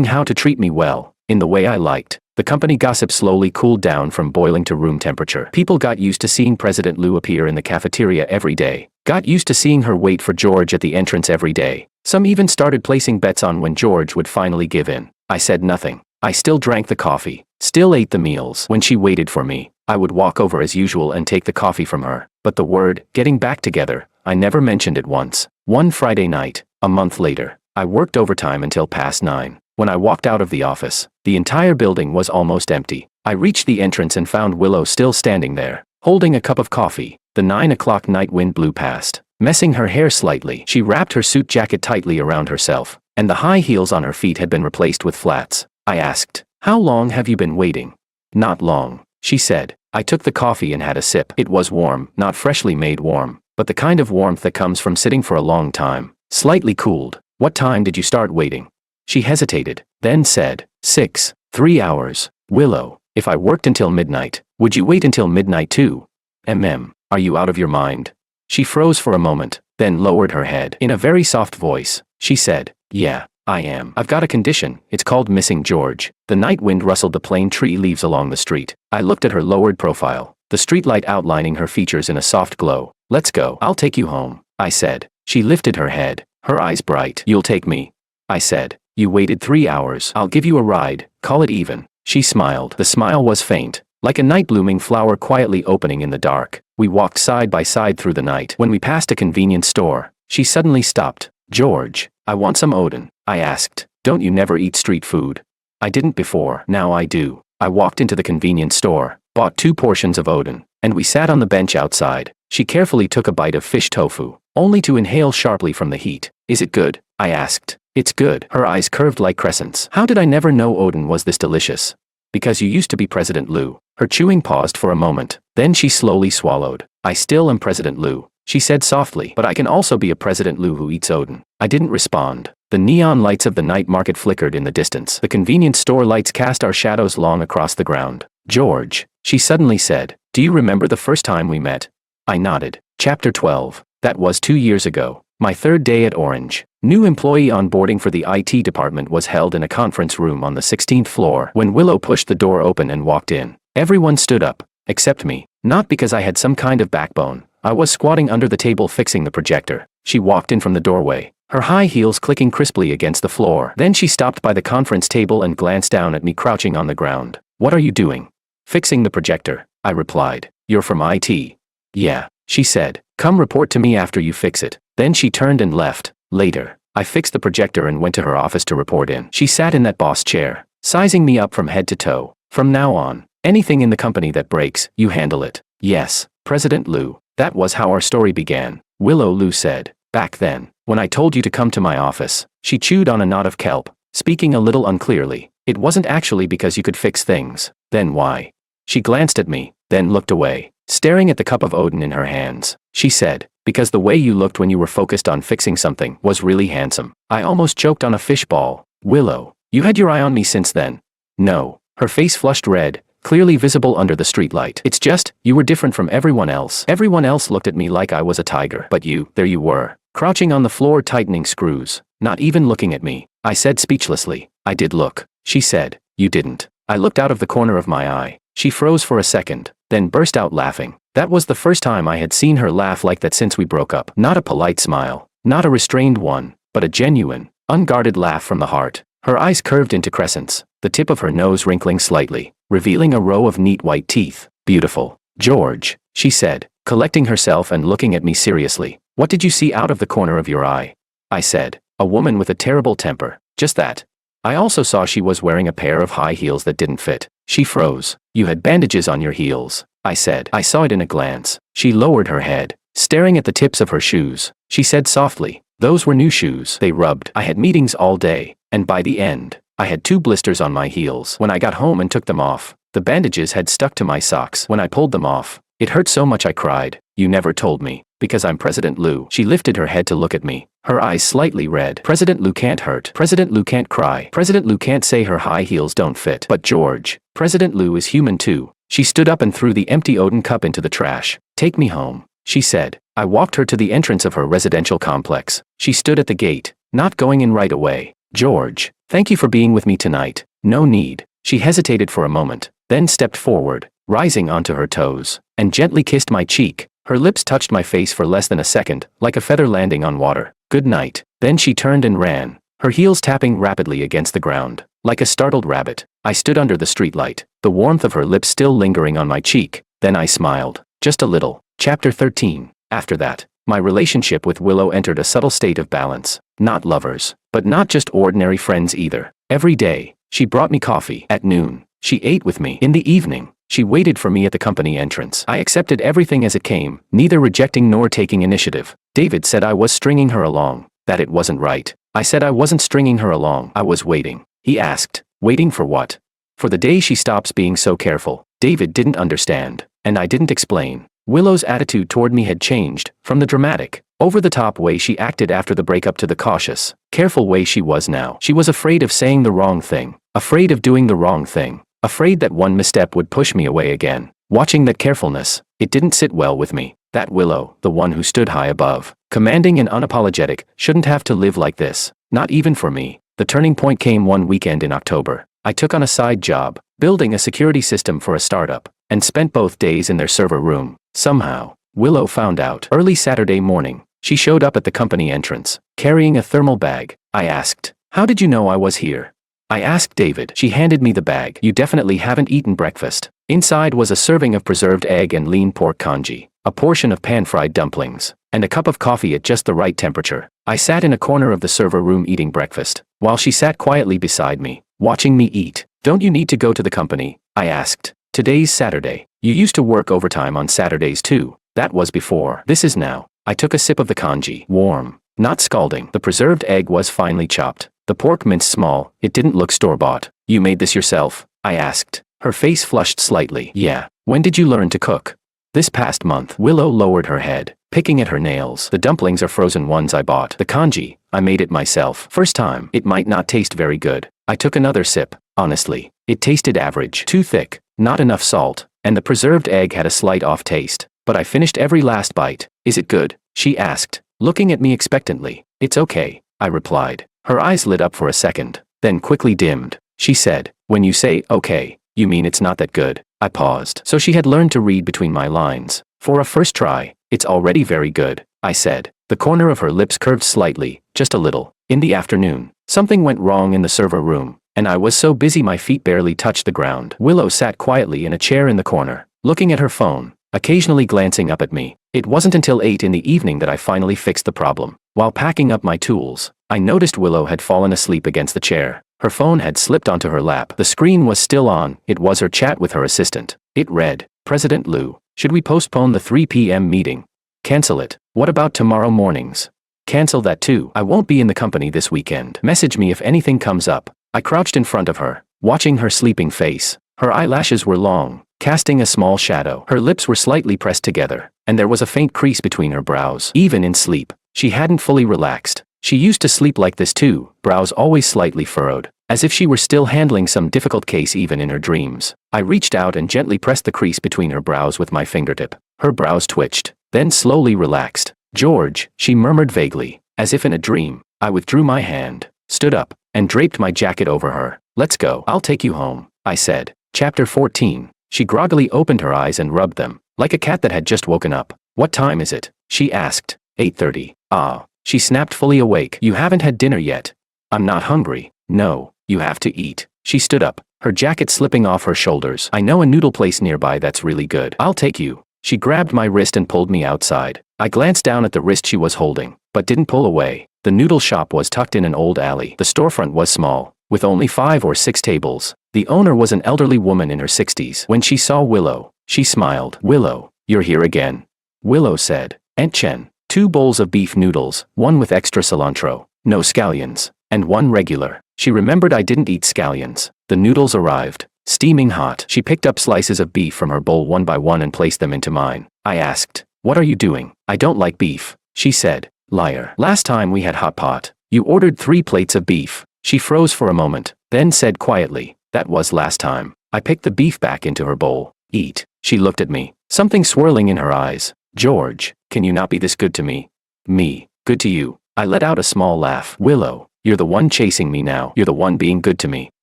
how to treat me well, in the way I liked. The company gossip slowly cooled down from boiling to room temperature. People got used to seeing President Liu appear in the cafeteria every day, got used to seeing her wait for George at the entrance every day. Some even started placing bets on when George would finally give in. I said nothing. I still drank the coffee, still ate the meals. When she waited for me, I would walk over as usual and take the coffee from her. But the word, getting back together, I never mentioned it once. One Friday night, a month later, I worked overtime until past 9. When I walked out of the office, the entire building was almost empty. I reached the entrance and found Willow still standing there, holding a cup of coffee. The 9 o'clock night wind blew past, messing her hair slightly. She wrapped her suit jacket tightly around herself, and the high heels on her feet had been replaced with flats. I asked, "How long have you been waiting?" "Not long," she said. I took the coffee and had a sip. It was warm, not freshly made warm, but the kind of warmth that comes from sitting for a long time, slightly cooled. "What time did you start waiting?" She hesitated, then said, 6, 3 hours. "Willow, if I worked until midnight, would you wait until midnight too?" Are you out of your mind?" She froze for a moment, then lowered her head. In a very soft voice, she said, "Yeah, I am. I've got a condition. It's called missing George." The night wind rustled the plane tree leaves along the street. I looked at her lowered profile, the streetlight outlining her features in a soft glow. "Let's go. I'll take you home," I said. She lifted her head, her eyes bright. "You'll take me," I said. "You waited 3 hours. I'll give you a ride, call it even." She smiled. The smile was faint, like a night-blooming flower quietly opening in the dark. We walked side by side through the night. When we passed a convenience store, she suddenly stopped. "George, I want some Odin," I asked. "Don't you never eat street food?" I didn't before, now I do. I walked into the convenience store, bought 2 portions of Odin, and we sat on the bench outside. She carefully took a bite of fish tofu, only to inhale sharply from the heat. "Is it good?" I asked. "It's good." Her eyes curved like crescents. "How did I never know Odin was this delicious?" "Because you used to be President Liu." Her chewing paused for a moment. Then she slowly swallowed. "I still am President Liu," she said softly. "But I can also be a President Liu who eats Odin." I didn't respond. The neon lights of the night market flickered in the distance. The convenience store lights cast our shadows long across the ground. "George," she suddenly said, "do you remember the first time we met?" I nodded. Chapter 12. That was 2 years ago. My 3rd day at Orange. New employee onboarding for the IT department was held in a conference room on the 16th floor. When Willow pushed the door open and walked in, everyone stood up, except me. Not because I had some kind of backbone. I was squatting under the table fixing the projector. She walked in from the doorway, her high heels clicking crisply against the floor. Then she stopped by the conference table and glanced down at me crouching on the ground. "What are you doing?" "Fixing the projector," I replied. "You're from IT?" "Yeah," she said. "Come report to me after you fix it." Then she turned and left. Later, I fixed the projector and went to her office to report in. She sat in that boss chair, sizing me up from head to toe. "From now on, anything in the company that breaks, you handle it." "Yes, President Liu." That was how our story began. Willow Liu said, "Back then, when I told you to come to my office," she chewed on a knot of kelp, speaking a little unclearly, "it wasn't actually because you could fix things." "Then why?" She glanced at me, then looked away, staring at the cup of Odin in her hands. She said, "Because the way you looked when you were focused on fixing something was really handsome." I almost choked on a fishball. "Willow, you had your eye on me since then?" "No." Her face flushed red, clearly visible under the streetlight. "It's just, you were different from everyone else. Everyone else looked at me like I was a tiger. But you, there you were, crouching on the floor tightening screws, not even looking at me." I said speechlessly. "I did look." She said, "You didn't." I looked out of the corner of my eye. She froze for a second, then burst out laughing. That was the first time I had seen her laugh like that since we broke up. Not a polite smile, not a restrained one, but a genuine, unguarded laugh from the heart. Her eyes curved into crescents, the tip of her nose wrinkling slightly, revealing a row of neat white teeth. "Beautiful." "George," she said, collecting herself and looking at me seriously. "What did you see out of the corner of your eye?" I said, "A woman with a terrible temper." "Just that." I also saw she was wearing a pair of high heels that didn't fit. She froze. "You had bandages on your heels," I said. "I saw it in a glance." She lowered her head, staring at the tips of her shoes. She said softly, "Those were new shoes. They rubbed." I had meetings all day, and by the end, I had 2 blisters on my heels. When I got home and took them off, the bandages had stuck to my socks. When I pulled them off, it hurt so much I cried. "You never told me." "Because I'm President Liu." She lifted her head to look at me, her eyes slightly red. "President Liu can't hurt. President Liu can't cry. President Liu can't say her high heels don't fit." "But George, President Liu is human too." She stood up and threw the empty Odin cup into the trash. "Take me home," she said. I walked her to the entrance of her residential complex. She stood at the gate, not going in right away. "George, thank you for being with me tonight." "No need." She hesitated for a moment, then stepped forward, rising onto her toes, and gently kissed my cheek. Her lips touched my face for less than a second, like a feather landing on water. "Good night." Then she turned and ran, her heels tapping rapidly against the ground. Like a startled rabbit, I stood under the streetlight, the warmth of her lips still lingering on my cheek. Then I smiled, just a little. Chapter 13. After that, my relationship with Willow entered a subtle state of balance. Not lovers, but not just ordinary friends either. Every day, she brought me coffee. At noon, she ate with me. In the evening, she waited for me at the company entrance. I accepted everything as it came, neither rejecting nor taking initiative. David said I was stringing her along, that it wasn't right. I said I wasn't stringing her along. I was waiting. He asked, "Waiting for what?" "For the day she stops being so careful." David didn't understand, and I didn't explain. Willow's attitude toward me had changed, from the dramatic, over-the-top way she acted after the breakup to the cautious, careful way she was now. She was afraid of saying the wrong thing, afraid of doing the wrong thing, afraid that one misstep would push me away again. Watching that carefulness, it didn't sit well with me. That Willow, the one who stood high above, commanding and unapologetic, shouldn't have to live like this, not even for me. The turning point came one weekend in October. I took on a side job, building a security system for a startup, and spent both days in their server room. Somehow, Willow found out. Early Saturday morning, She showed up at the company entrance, carrying a thermal bag. I asked, "How did you know I was here?" I asked David. She handed me the bag. "You definitely haven't eaten breakfast." Inside was a serving of preserved egg and lean pork congee, a portion of pan-fried dumplings, and a cup of coffee at just the right temperature. I sat in a corner of the server room eating breakfast, while she sat quietly beside me, watching me eat. "Don't you need to go to the company?" I asked. "Today's Saturday. You used to work overtime on Saturdays too." "That was before. This is now." I took a sip of the congee. Warm, not scalding. The preserved egg was finely chopped. The pork minced small. It didn't look store-bought. "You made this yourself?" I asked. Her face flushed slightly. "Yeah." "When did you learn to cook?" "This past month." Willow lowered her head, picking at her nails. "The dumplings are frozen ones I bought. The congee, I made it myself. First time. It might not taste very good." I took another sip. Honestly, it tasted average. Too thick, not enough salt, and the preserved egg had a slight off taste. But I finished every last bite. "Is it good?" she asked, looking at me expectantly. "It's okay," I replied. Her eyes lit up for a second, then quickly dimmed. She said, "When you say okay, you mean it's not that good." I paused. So she had learned to read between my lines. "For a first try, it's already very good," I said. The corner of her lips curved slightly, just a little. In the afternoon, something went wrong in the server room, and I was so busy my feet barely touched the ground. Willow sat quietly in a chair in the corner, looking at her phone, occasionally glancing up at me. It wasn't until 8 in the evening that I finally fixed the problem. While packing up my tools, I noticed Willow had fallen asleep against the chair. Her phone had slipped onto her lap. The screen was still on. It was her chat with her assistant. It read, "President Liu, should we postpone the 3 p.m. meeting? Cancel it. What about tomorrow mornings? Cancel that too. I won't be in the company this weekend. Message me if anything comes up." I crouched in front of her, watching her sleeping face. Her eyelashes were long, casting a small shadow. Her lips were slightly pressed together, and there was a faint crease between her brows. Even in sleep, she hadn't fully relaxed. She used to sleep like this too, brows always slightly furrowed, as if she were still handling some difficult case even in her dreams. I reached out and gently pressed the crease between her brows with my fingertip. Her brows twitched, then slowly relaxed. "George," she murmured vaguely, as if in a dream. I withdrew my hand, stood up, and draped my jacket over her. "Let's go. I'll take you home," I said. Chapter 14. She groggily opened her eyes and rubbed them, like a cat that had just woken up. "What time is it?" she asked. 8:30. "Ah." She snapped, fully awake. "You haven't had dinner yet." "I'm not hungry." "No, you have to eat." She stood up, her jacket slipping off her shoulders. "I know a noodle place nearby that's really good. I'll take you." She grabbed my wrist and pulled me outside. I glanced down at the wrist she was holding, but didn't pull away. The noodle shop was tucked in an old alley. The storefront was small, with only 5 or 6 tables. The owner was an elderly woman in her 60s. When she saw Willow, she smiled. "Willow, you're here again." Willow said, "Aunt Chen." 2 bowls of beef noodles, 1 with extra cilantro, no scallions, and 1 regular. She remembered I didn't eat scallions. The noodles arrived, steaming hot. She picked up slices of beef from her bowl one by one and placed them into mine. I asked, "What are you doing?" "I don't like beef," she said. "Liar. Last time we had hot pot, you ordered 3 plates of beef." She froze for a moment, then said quietly, "That was last time." I picked the beef back into her bowl. "Eat." She looked at me, something swirling in her eyes. "George, can you not be this good to me?" "Me, good to you?" I let out a small laugh. "Willow, you're the one chasing me now. You're the one being good to me.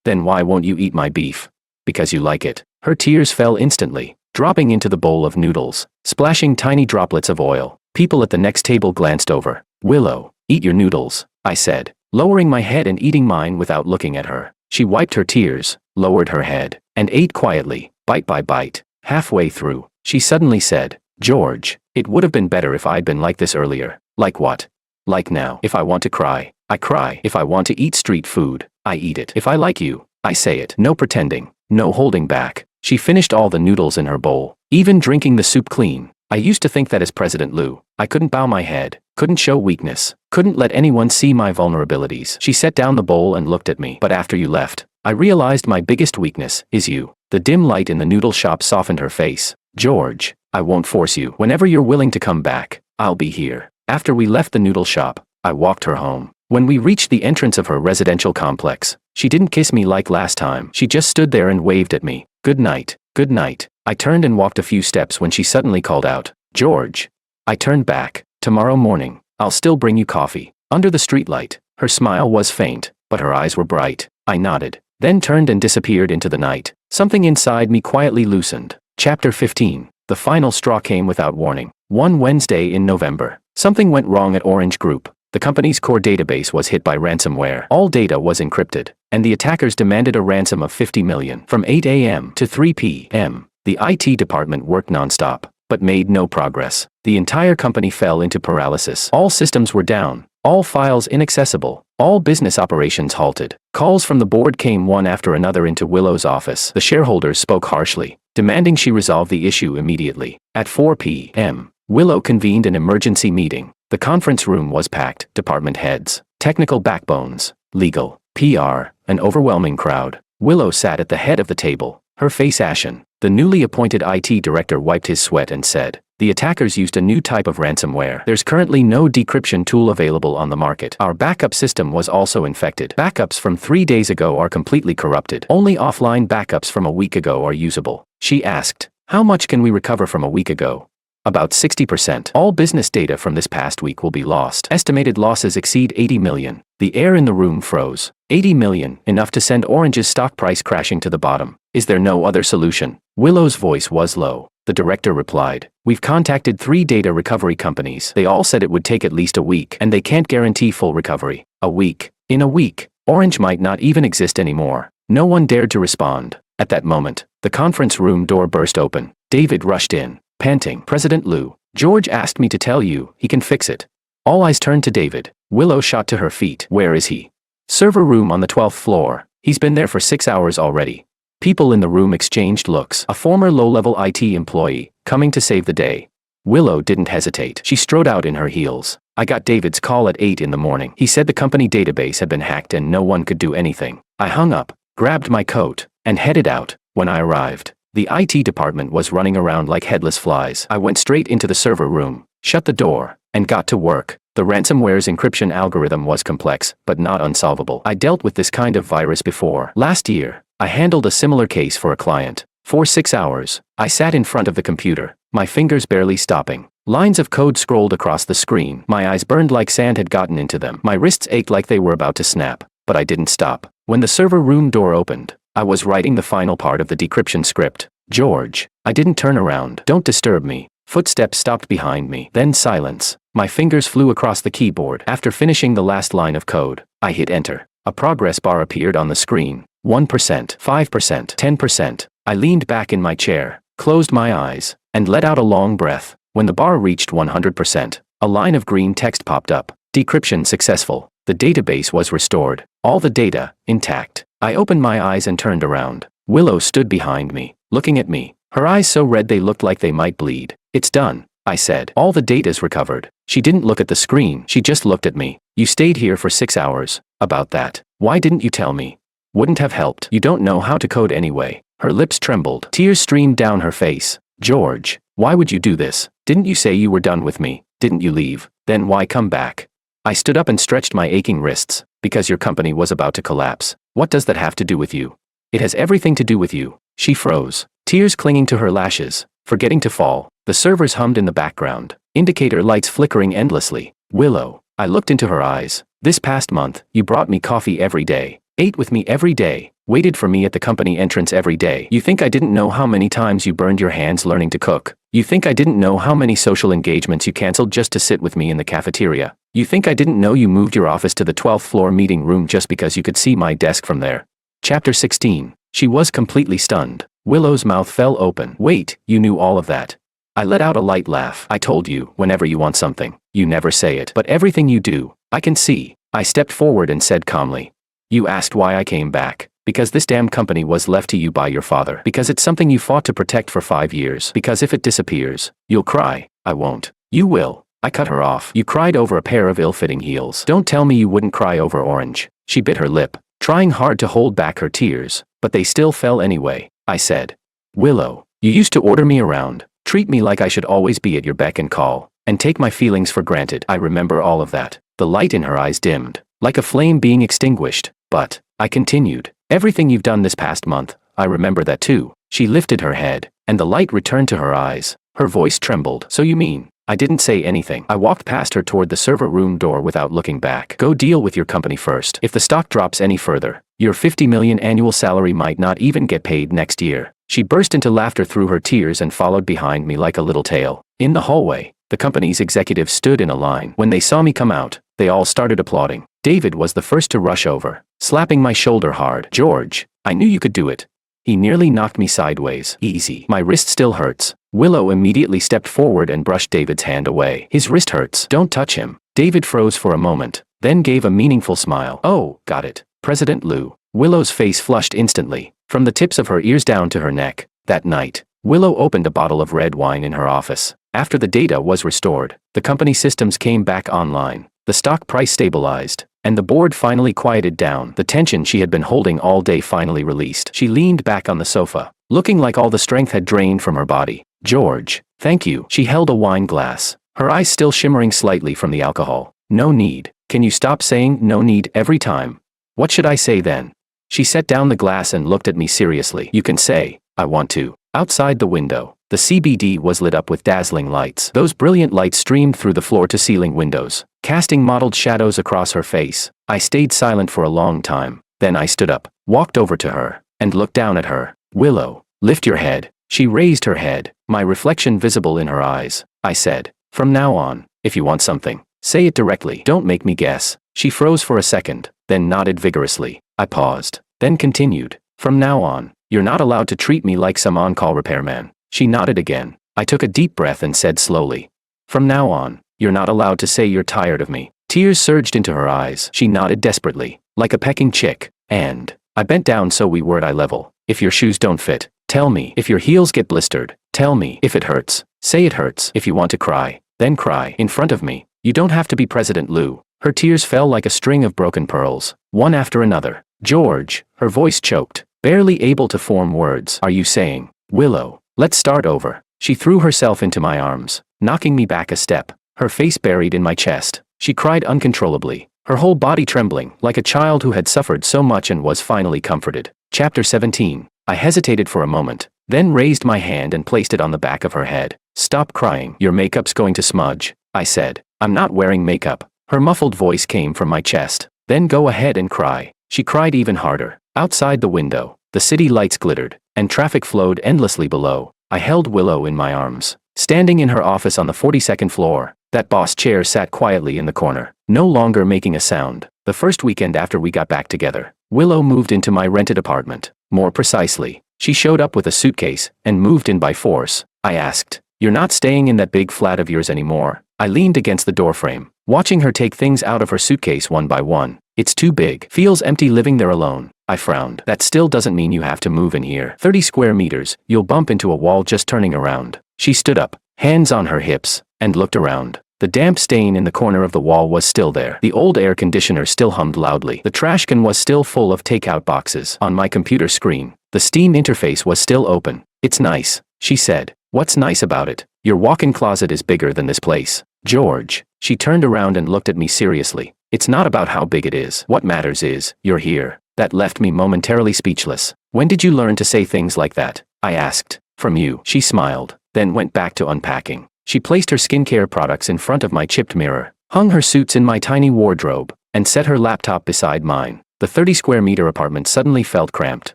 Then why won't you eat my beef?" "Because you like it." Her tears fell instantly, dropping into the bowl of noodles, splashing tiny droplets of oil. People at the next table glanced over. "Willow, eat your noodles," I said, lowering my head and eating mine without looking at her. She wiped her tears, lowered her head, and ate quietly, bite by bite. Halfway through, she suddenly said, "George, it would have been better if I'd been like this earlier." "Like what?" "Like now. If I want to cry, I cry. If I want to eat street food, I eat it. If I like you, I say it. No pretending, no holding back." She finished all the noodles in her bowl, even drinking the soup clean. I used to think that as President Liu, I couldn't bow my head, couldn't show weakness, couldn't let anyone see my vulnerabilities. She set down the bowl and looked at me. "But after you left, I realized my biggest weakness is you." The dim light in the noodle shop softened her face. "George, I won't force you. Whenever you're willing to come back, I'll be here." After we left the noodle shop, I walked her home. When we reached the entrance of her residential complex, she didn't kiss me like last time. She just stood there and waved at me. "Good night, good night." I turned and walked a few steps when she suddenly called out, "George." I turned back. "Tomorrow morning, I'll still bring you coffee." Under the streetlight, her smile was faint, but her eyes were bright. I nodded, then turned and disappeared into the night. Something inside me quietly loosened. Chapter 15. The final straw came without warning. One Wednesday in November, Something went wrong at Orange Group. The company's core database was hit by ransomware. All data was encrypted, and the attackers demanded a ransom of $50 million. From 8 a.m. to 3 p.m., the IT department worked nonstop, but made no progress. The entire company fell into paralysis. All systems were down, all files inaccessible, all business operations halted. Calls from the board came one after another into Willow's office. The shareholders spoke harshly, demanding she resolve the issue immediately. At 4 p.m., Willow convened an emergency meeting. The conference room was packed. Department heads, technical backbones, legal, PR, an overwhelming crowd. Willow sat at the head of the table, her face ashen. The newly appointed IT director wiped his sweat and said, "The attackers used a new type of ransomware. There's currently no decryption tool available on the market. Our backup system was also infected. Backups from 3 days ago are completely corrupted. Only offline backups from a week ago are usable." She asked, "How much can we recover from a week ago?" "About 60%. All business data from this past week will be lost. Estimated losses exceed 80 million. The air in the room froze. 80 million, enough to send Orange's stock price crashing to the bottom. Is there no other solution? Willow's voice was low. The director replied, "We've contacted 3 data recovery companies. They all said it would take at least a week, and they can't guarantee full recovery. A week. In a week, Orange might not even exist anymore." No one dared to respond. At that moment, the conference room door burst open. David rushed in, panting. "President Liu, George asked me to tell you, he can fix it." All eyes turned to David. Willow shot to her feet. "Where is he?" "Server room on the 12th floor. He's been there for 6 hours already." People in the room exchanged looks. A former low-level IT employee, coming to save the day. Willow didn't hesitate. She strode out in her heels. "I got David's call at 8 in the morning. He said the company database had been hacked and no one could do anything." I hung up, grabbed my coat, and headed out. When I arrived, the IT department was running around like headless flies. I went straight into the server room, shut the door, and got to work. The ransomware's encryption algorithm was complex, but not unsolvable. I dealt with this kind of virus before. Last year, I handled a similar case for a client. For 6 hours, I sat in front of the computer, my fingers barely stopping. Lines of code scrolled across the screen. My eyes burned like sand had gotten into them. My wrists ached like they were about to snap, but I didn't stop. When the server room door opened, I was writing the final part of the decryption script. "George." I didn't turn around. "Don't disturb me." Footsteps stopped behind me. Then silence. My fingers flew across the keyboard. After finishing the last line of code, I hit enter. A progress bar appeared on the screen. 1%, 5%, 10%. I leaned back in my chair, closed my eyes, and let out a long breath. When the bar reached 100%, a line of green text popped up. "Decryption successful." The database was restored. All the data, intact. I opened my eyes and turned around. Willow stood behind me, looking at me, her eyes so red they looked like they might bleed. "It's done," I said. "All the data's recovered." She didn't look at the screen, she just looked at me. "You stayed here for 6 hours. About that. Why didn't you tell me?" "Wouldn't have helped. You don't know how to code anyway." Her lips trembled. Tears streamed down her face. "George, why would you do this? Didn't you say you were done with me? Didn't you leave? Then why come back?" I stood up and stretched my aching wrists. "Because your company was about to collapse." "What does that have to do with you?" "It has everything to do with you." She froze, tears clinging to her lashes, forgetting to fall. The servers hummed in the background, indicator lights flickering endlessly. "Willow." I looked into her eyes. "This past month, you brought me coffee every day, ate with me every day, waited for me at the company entrance every day. You think I didn't know how many times you burned your hands learning to cook? You think I didn't know how many social engagements you canceled just to sit with me in the cafeteria? You think I didn't know you moved your office to the 12th floor meeting room just because you could see my desk from there?" Chapter 16. She was completely stunned. Willow's mouth fell open. "Wait, you knew all of that?" I let out a light laugh. "I told you, whenever you want something, you never say it. But everything you do, I can see." I stepped forward and said calmly, "You asked why I came back. Because this damn company was left to you by your father. Because it's something you fought to protect for 5 years. Because if it disappears, you'll cry." "I won't." "You will." I cut her off. "You cried over a pair of ill-fitting heels. Don't tell me you wouldn't cry over Orange." She bit her lip, trying hard to hold back her tears, but they still fell anyway. I said, "Willow, you used to order me around, treat me like I should always be at your beck and call, and take my feelings for granted." I remember all of that. The light in her eyes dimmed, like a flame being extinguished. "But," I continued, "everything you've done this past month, I remember that too." She lifted her head, and the light returned to her eyes. Her voice trembled. "So you mean?" I didn't say anything. I walked past her toward the server room door without looking back. "Go deal with your company first. If the stock drops any further, your 50 million annual salary might not even get paid next year." She burst into laughter through her tears and followed behind me like a little tail. In the hallway, The company's executives stood in a line. When they saw me come out, they all started applauding. David was the first to rush over, slapping my shoulder hard. "George, I knew you could do it." He nearly knocked me sideways. "Easy. My wrist still hurts." Willow immediately stepped forward and brushed David's hand away. "His wrist hurts. Don't touch him." David froze for a moment, then gave a meaningful smile. "Oh, got it. President Lou." Willow's face flushed instantly, from the tips of her ears down to her neck. That night, Willow opened a bottle of red wine in her office. After the data was restored, the company systems came back online, the stock price stabilized, and the board finally quieted down. The tension she had been holding all day finally released. She leaned back on the sofa, looking like all the strength had drained from her body. "George, thank you." She held a wine glass, her eyes still shimmering slightly from the alcohol. "No need. Can you stop saying no need every time?" "What should I say then?" She set down the glass and looked at me seriously. "You can say, I want to." Outside the window, the CBD was lit up with dazzling lights. Those brilliant lights streamed through the floor-to-ceiling windows, casting mottled shadows across her face. I stayed silent for a long time. Then I stood up, walked over to her, and looked down at her. "Willow, lift your head." She raised her head, my reflection visible in her eyes. I said, "From now on, if you want something, say it directly. Don't make me guess." She froze for a second, then nodded vigorously. I paused, then continued, "From now on, you're not allowed to treat me like some on-call repairman." She nodded again. I took a deep breath and said slowly, "From now on, you're not allowed to say you're tired of me." Tears surged into her eyes. She nodded desperately, like a pecking chick, and I bent down so we were at eye level. "If your shoes don't fit, tell me. If your heels get blistered, tell me. If it hurts, say it hurts. If you want to cry, then cry in front of me. You don't have to be President Lou." Her tears fell like a string of broken pearls, one after another. "George," her voice choked, barely able to form words. "Are you saying, Willow, let's start over?" She threw herself into my arms, knocking me back a step, her face buried in my chest. She cried uncontrollably, her whole body trembling, like a child who had suffered so much and was finally comforted. Chapter 17. I hesitated for a moment, then raised my hand and placed it on the back of her head. "Stop crying. Your makeup's going to smudge," I said. "I'm not wearing makeup." Her muffled voice came from my chest. "Then go ahead and cry." She cried even harder. Outside the window, the city lights glittered, and traffic flowed endlessly below. I held Willow in my arms. Standing in her office on the 42nd floor, that boss chair sat quietly in the corner, no longer making a sound. The first weekend after we got back together, Willow moved into my rented apartment. More precisely, she showed up with a suitcase and moved in by force. I asked, "You're not staying in that big flat of yours anymore?" I leaned against the doorframe, watching her take things out of her suitcase one by one. "It's too big. Feels empty living there alone." I frowned. "That still doesn't mean you have to move in here. 30 square meters, you'll bump into a wall just turning around." She stood up, hands on her hips, and looked around. The damp stain in the corner of the wall was still there. The old air conditioner still hummed loudly. The trash can was still full of takeout boxes. On my computer screen, the Steam interface was still open. "It's nice," she said. "What's nice about it? Your walk-in closet is bigger than this place." "George." She turned around and looked at me seriously. "It's not about how big it is. What matters is, you're here." That left me momentarily speechless. "When did you learn to say things like that?" I asked. "From you." She smiled, then went back to unpacking. She placed her skincare products in front of my chipped mirror, hung her suits in my tiny wardrobe, and set her laptop beside mine. The 30 square meter apartment suddenly felt cramped,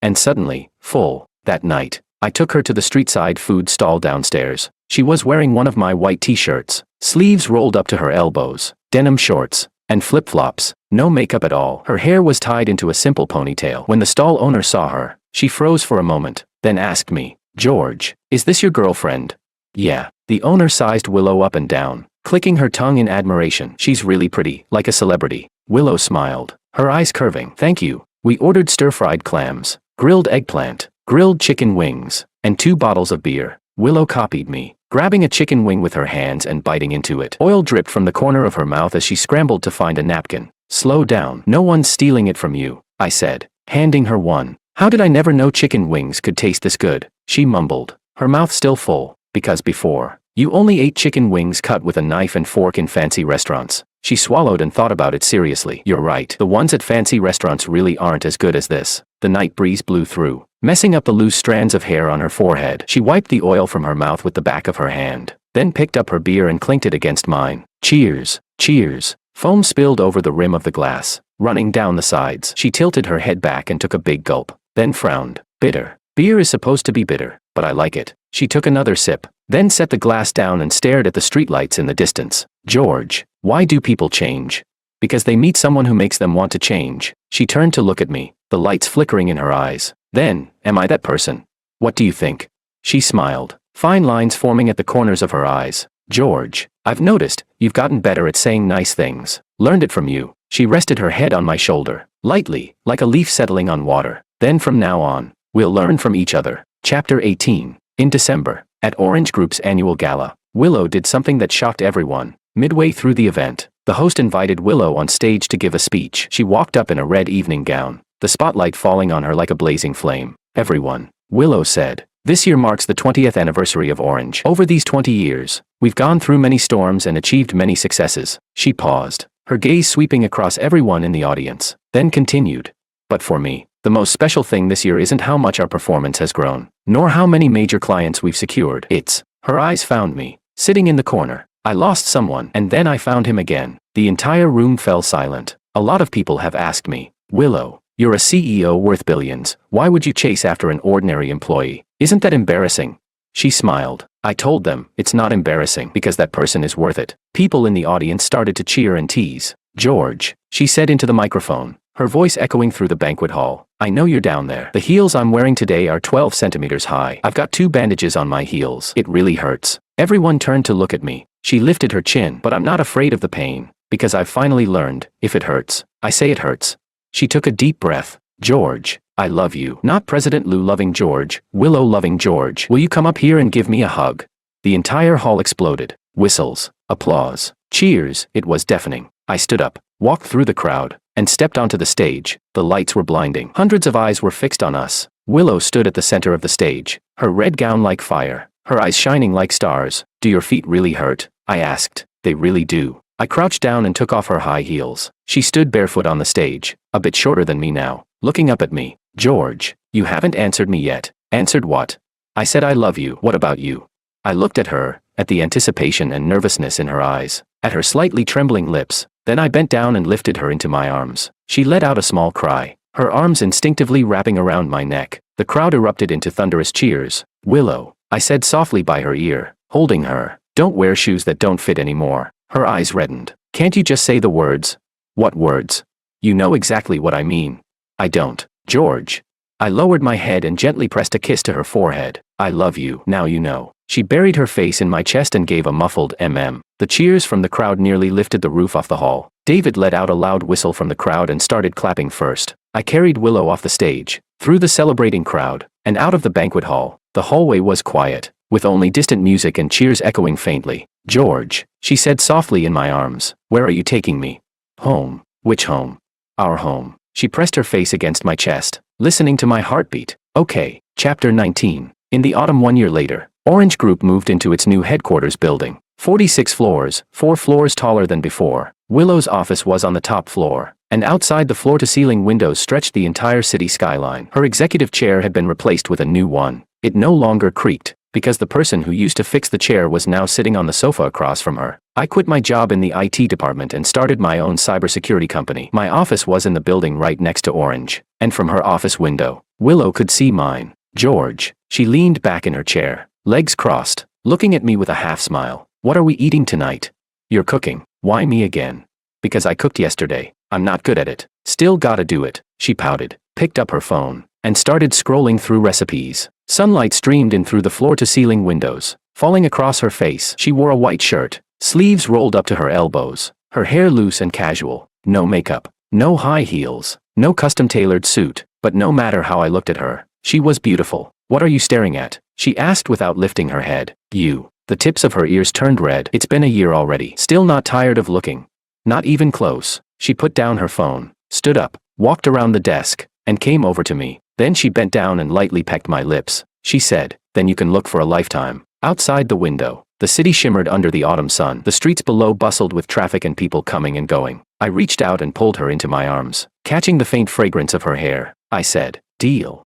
and suddenly, full. That night, I took her to the street-side food stall downstairs. She was wearing one of my white t-shirts, sleeves rolled up to her elbows, denim shorts, and flip-flops. No makeup at all. Her hair was tied into a simple ponytail. When the stall owner saw her, she froze for a moment, then asked me, "George, is this your girlfriend?" "Yeah." The owner sized Willow up and down, clicking her tongue in admiration. "She's really pretty, like a celebrity." Willow smiled, her eyes curving. "Thank you." We ordered stir-fried clams, grilled eggplant, grilled chicken wings, and 2 bottles of beer. Willow copied me, grabbing a chicken wing with her hands and biting into it. Oil dripped from the corner of her mouth as she scrambled to find a napkin. "Slow down. No one's stealing it from you," I said, handing her one. "How did I never know chicken wings could taste this good?" She mumbled, her mouth still full. "Because before, you only ate chicken wings cut with a knife and fork in fancy restaurants." She swallowed and thought about it seriously. "You're right. The ones at fancy restaurants really aren't as good as this." The night breeze blew through, messing up the loose strands of hair on her forehead. She wiped the oil from her mouth with the back of her hand, then picked up her beer and clinked it against mine. "Cheers, cheers." Foam spilled over the rim of the glass, running down the sides. She tilted her head back and took a big gulp, then frowned. "Bitter. Beer is supposed to be bitter, but I like it." She took another sip, then set the glass down and stared at the streetlights in the distance. George, why do people change? Because they meet someone who makes them want to change. She turned to look at me, the lights flickering in her eyes. Then, am I that person? What do you think? She smiled, fine lines forming at the corners of her eyes. George, I've noticed, you've gotten better at saying nice things. Learned it from you. She rested her head on my shoulder, lightly, like a leaf settling on water. Then from now on, we'll learn from each other. Chapter 18. In December, at Orange Group's annual gala, Willow did something that shocked everyone. Midway through the event, the host invited Willow on stage to give a speech. She walked up in a red evening gown, the spotlight falling on her like a blazing flame. Everyone, Willow said, this year marks the 20th anniversary of Orange. Over these 20 years, we've gone through many storms and achieved many successes. She paused, her gaze sweeping across everyone in the audience, then continued. But for me, the most special thing this year isn't how much our performance has grown, nor how many major clients we've secured. It's, her eyes found me, sitting in the corner. I lost someone, and then I found him again. The entire room fell silent. A lot of people have asked me, Willow, you're a CEO worth billions. Why would you chase after an ordinary employee? Isn't that embarrassing? She smiled. I told them, it's not embarrassing because that person is worth it. People in the audience started to cheer and tease. George, she said into the microphone, her voice echoing through the banquet hall. I know you're down there. The heels I'm wearing today are 12 centimeters high. I've got 2 bandages on my heels. It really hurts. Everyone turned to look at me. She lifted her chin. But I'm not afraid of the pain, because I've finally learned, if it hurts, I say it hurts. She took a deep breath. George, I love you. Not President Lou loving George, Willow loving George. Will you come up here and give me a hug? The entire hall exploded. Whistles, applause, cheers. It was deafening. I stood up, walked through the crowd, and stepped onto the stage. The lights were blinding. Hundreds of eyes were fixed on us. Willow stood at the center of the stage, her red gown like fire, her eyes shining like stars. Do your feet really hurt? I asked. They really do. I crouched down and took off her high heels. She stood barefoot on the stage, a bit shorter than me now, looking up at me. George, you haven't answered me yet. Answered what? I said I love you. What about you? I looked at her, at the anticipation and nervousness in her eyes, at her slightly trembling lips. Then I bent down and lifted her into my arms. She let out a small cry, her arms instinctively wrapping around my neck. The crowd erupted into thunderous cheers. Willow, I said softly by her ear, holding her. Don't wear shoes that don't fit anymore. Her eyes reddened. Can't you just say the words? What words? You know exactly what I mean. I don't. George. I lowered my head and gently pressed a kiss to her forehead. I love you. Now you know. She buried her face in my chest and gave a muffled mm. The cheers from the crowd nearly lifted the roof off the hall. David let out a loud whistle from the crowd and started clapping first. I carried Willow off the stage, through the celebrating crowd, and out of the banquet hall. The hallway was quiet, with only distant music and cheers echoing faintly. George, she said softly in my arms, where are you taking me? Home. Which home? Our home. She pressed her face against my chest, listening to my heartbeat. Okay. Chapter 19. In the autumn 1 year later, Orange Group moved into its new headquarters building. 46 floors, 4 floors taller than before. Willow's office was on the top floor, and outside the floor-to-ceiling windows stretched the entire city skyline. Her executive chair had been replaced with a new one. It no longer creaked, because the person who used to fix the chair was now sitting on the sofa across from her. I quit my job in the IT department and started my own cybersecurity company. My office was in the building right next to Orange, and from her office window, Willow could see mine. George, she leaned back in her chair, legs crossed, looking at me with a half smile. What are we eating tonight? You're cooking. Why me again? Because I cooked yesterday. I'm not good at it. Still gotta do it. She pouted, picked up her phone, and started scrolling through recipes. Sunlight streamed in through the floor-to-ceiling windows, falling across her face. She wore a white shirt, sleeves rolled up to her elbows, her hair loose and casual. No makeup, no high heels, no custom-tailored suit. But no matter how I looked at her, she was beautiful. What are you staring at? She asked without lifting her head. You. The tips of her ears turned red. It's been a year already. Still not tired of looking? Not even close. She put down her phone, stood up, walked around the desk, and came over to me. Then she bent down and lightly pecked my lips. She said, then you can look for a lifetime. Outside the window, the city shimmered under the autumn sun. The streets below bustled with traffic and people coming and going. I reached out and pulled her into my arms. Catching the faint fragrance of her hair, I said, deal.